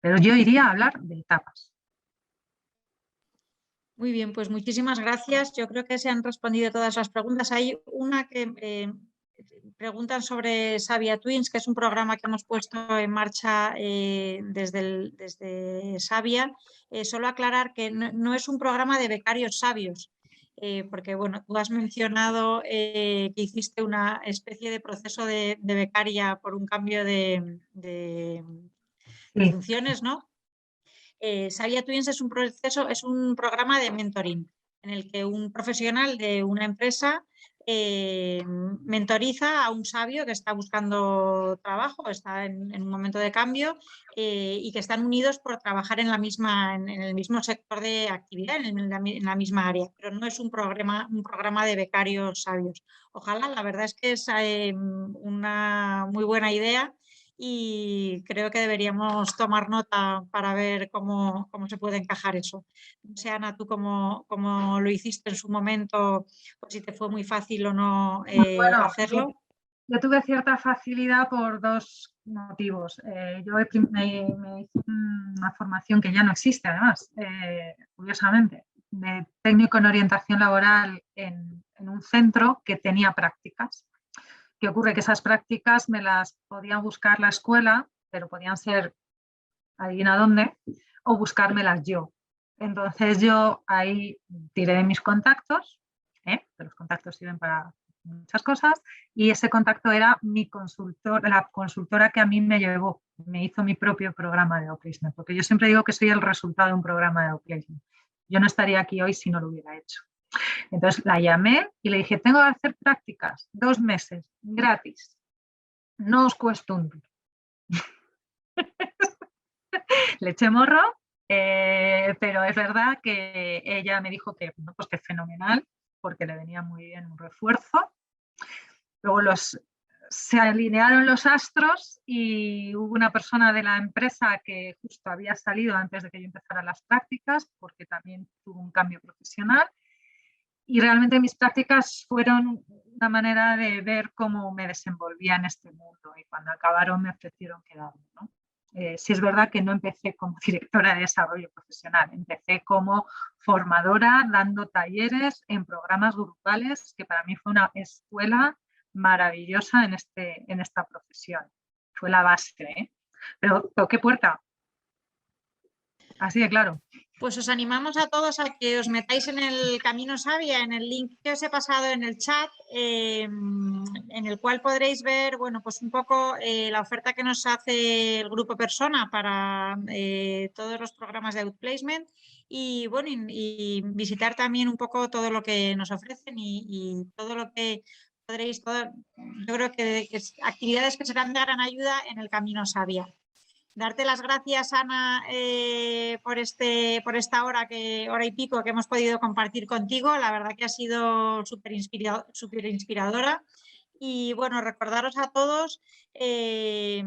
Pero yo iría a hablar de etapas. Muy bien, pues muchísimas gracias. Yo creo que se han respondido todas las preguntas. Hay una que preguntan sobre Savia Twins, que es un programa que hemos puesto en marcha desde Savia. Solo aclarar que no es un programa de becarios sabios, porque bueno, tú has mencionado que hiciste una especie de proceso de becaria por un cambio de funciones, ¿no? Savia Twins es un programa de mentoring en el que un profesional de una empresa mentoriza a un sabio que está buscando trabajo, está en un momento de cambio y que están unidos por trabajar en el mismo sector de actividad, en la misma área, pero no es un programa de becarios sabios. Ojalá, la verdad es que es una muy buena idea. Y creo que deberíamos tomar nota para ver cómo se puede encajar eso. No sé, Ana, tú cómo lo hiciste en su momento, o si te fue muy fácil o no hacerlo. Yo tuve cierta facilidad por 2 motivos. Yo me hice una formación que ya no existe, además, curiosamente, de técnico en orientación laboral en un centro que tenía prácticas. ¿Qué ocurre? Que esas prácticas me las podía buscar la escuela, pero podían ser, adivina dónde, o buscármelas yo. Entonces yo ahí tiré de mis contactos, que los contactos sirven para muchas cosas, y ese contacto era la consultora que a mí me llevó, me hizo mi propio programa de outplacement, porque yo siempre digo que soy el resultado de un programa de outplacement. Yo no estaría aquí hoy si no lo hubiera hecho. Entonces la llamé y le dije, tengo que hacer prácticas, 2 meses, gratis. No os cuesta un duro. Le eché morro, pero es verdad que ella me dijo que, bueno, pues que fenomenal, porque le venía muy bien un refuerzo Luego se alinearon los astros y hubo una persona de la empresa que justo había salido antes de que yo empezara las prácticas, porque también tuvo un cambio profesional. Y realmente mis prácticas fueron una manera de ver cómo me desenvolvía en este mundo, y cuando acabaron me ofrecieron quedarme, ¿no? Sí es verdad que no empecé como directora de desarrollo profesional, empecé como formadora dando talleres en programas grupales, que para mí fue una escuela maravillosa en esta profesión. Fue la base, ¿eh? Pero toqué puerta. Así de claro. Pues os animamos a todos a que os metáis en el Camino Sabia, en el link que os he pasado en el chat, en el cual podréis ver, bueno, pues un poco la oferta que nos hace el grupo Persona para todos los programas de Outplacement, y bueno, y visitar también un poco todo lo que nos ofrecen y todo lo que podréis, yo creo que actividades que serán de gran ayuda en el Camino Sabia. Darte las gracias, Ana, por esta hora y pico que hemos podido compartir contigo. La verdad que ha sido súper inspiradora. Y bueno, recordaros a todos que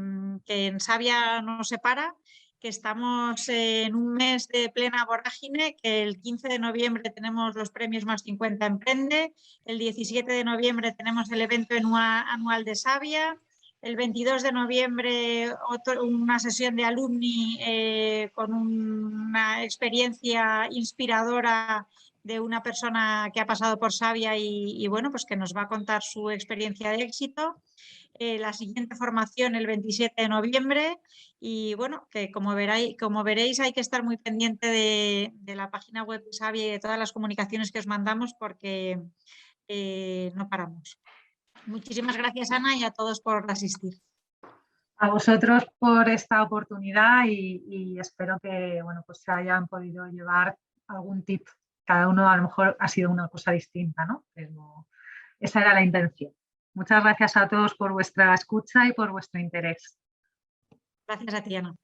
en Sabia no se para, que estamos en un mes de plena vorágine, que el 15 de noviembre tenemos los premios Más 50 Emprende, el 17 de noviembre tenemos el evento anual de Sabia. El 22 de noviembre una sesión de alumni con una experiencia inspiradora de una persona que ha pasado por Sabia y bueno, pues que nos va a contar su experiencia de éxito. La siguiente formación el 27 de noviembre y bueno, que como veréis hay que estar muy pendiente de la página web de Sabia y de todas las comunicaciones que os mandamos porque no paramos. Muchísimas gracias, Ana, y a todos por asistir. A vosotros por esta oportunidad y espero que bueno, pues se hayan podido llevar algún tip. Cada uno a lo mejor ha sido una cosa distinta, ¿no? Pero esa era la intención. Muchas gracias a todos por vuestra escucha y por vuestro interés. Gracias a ti, Ana.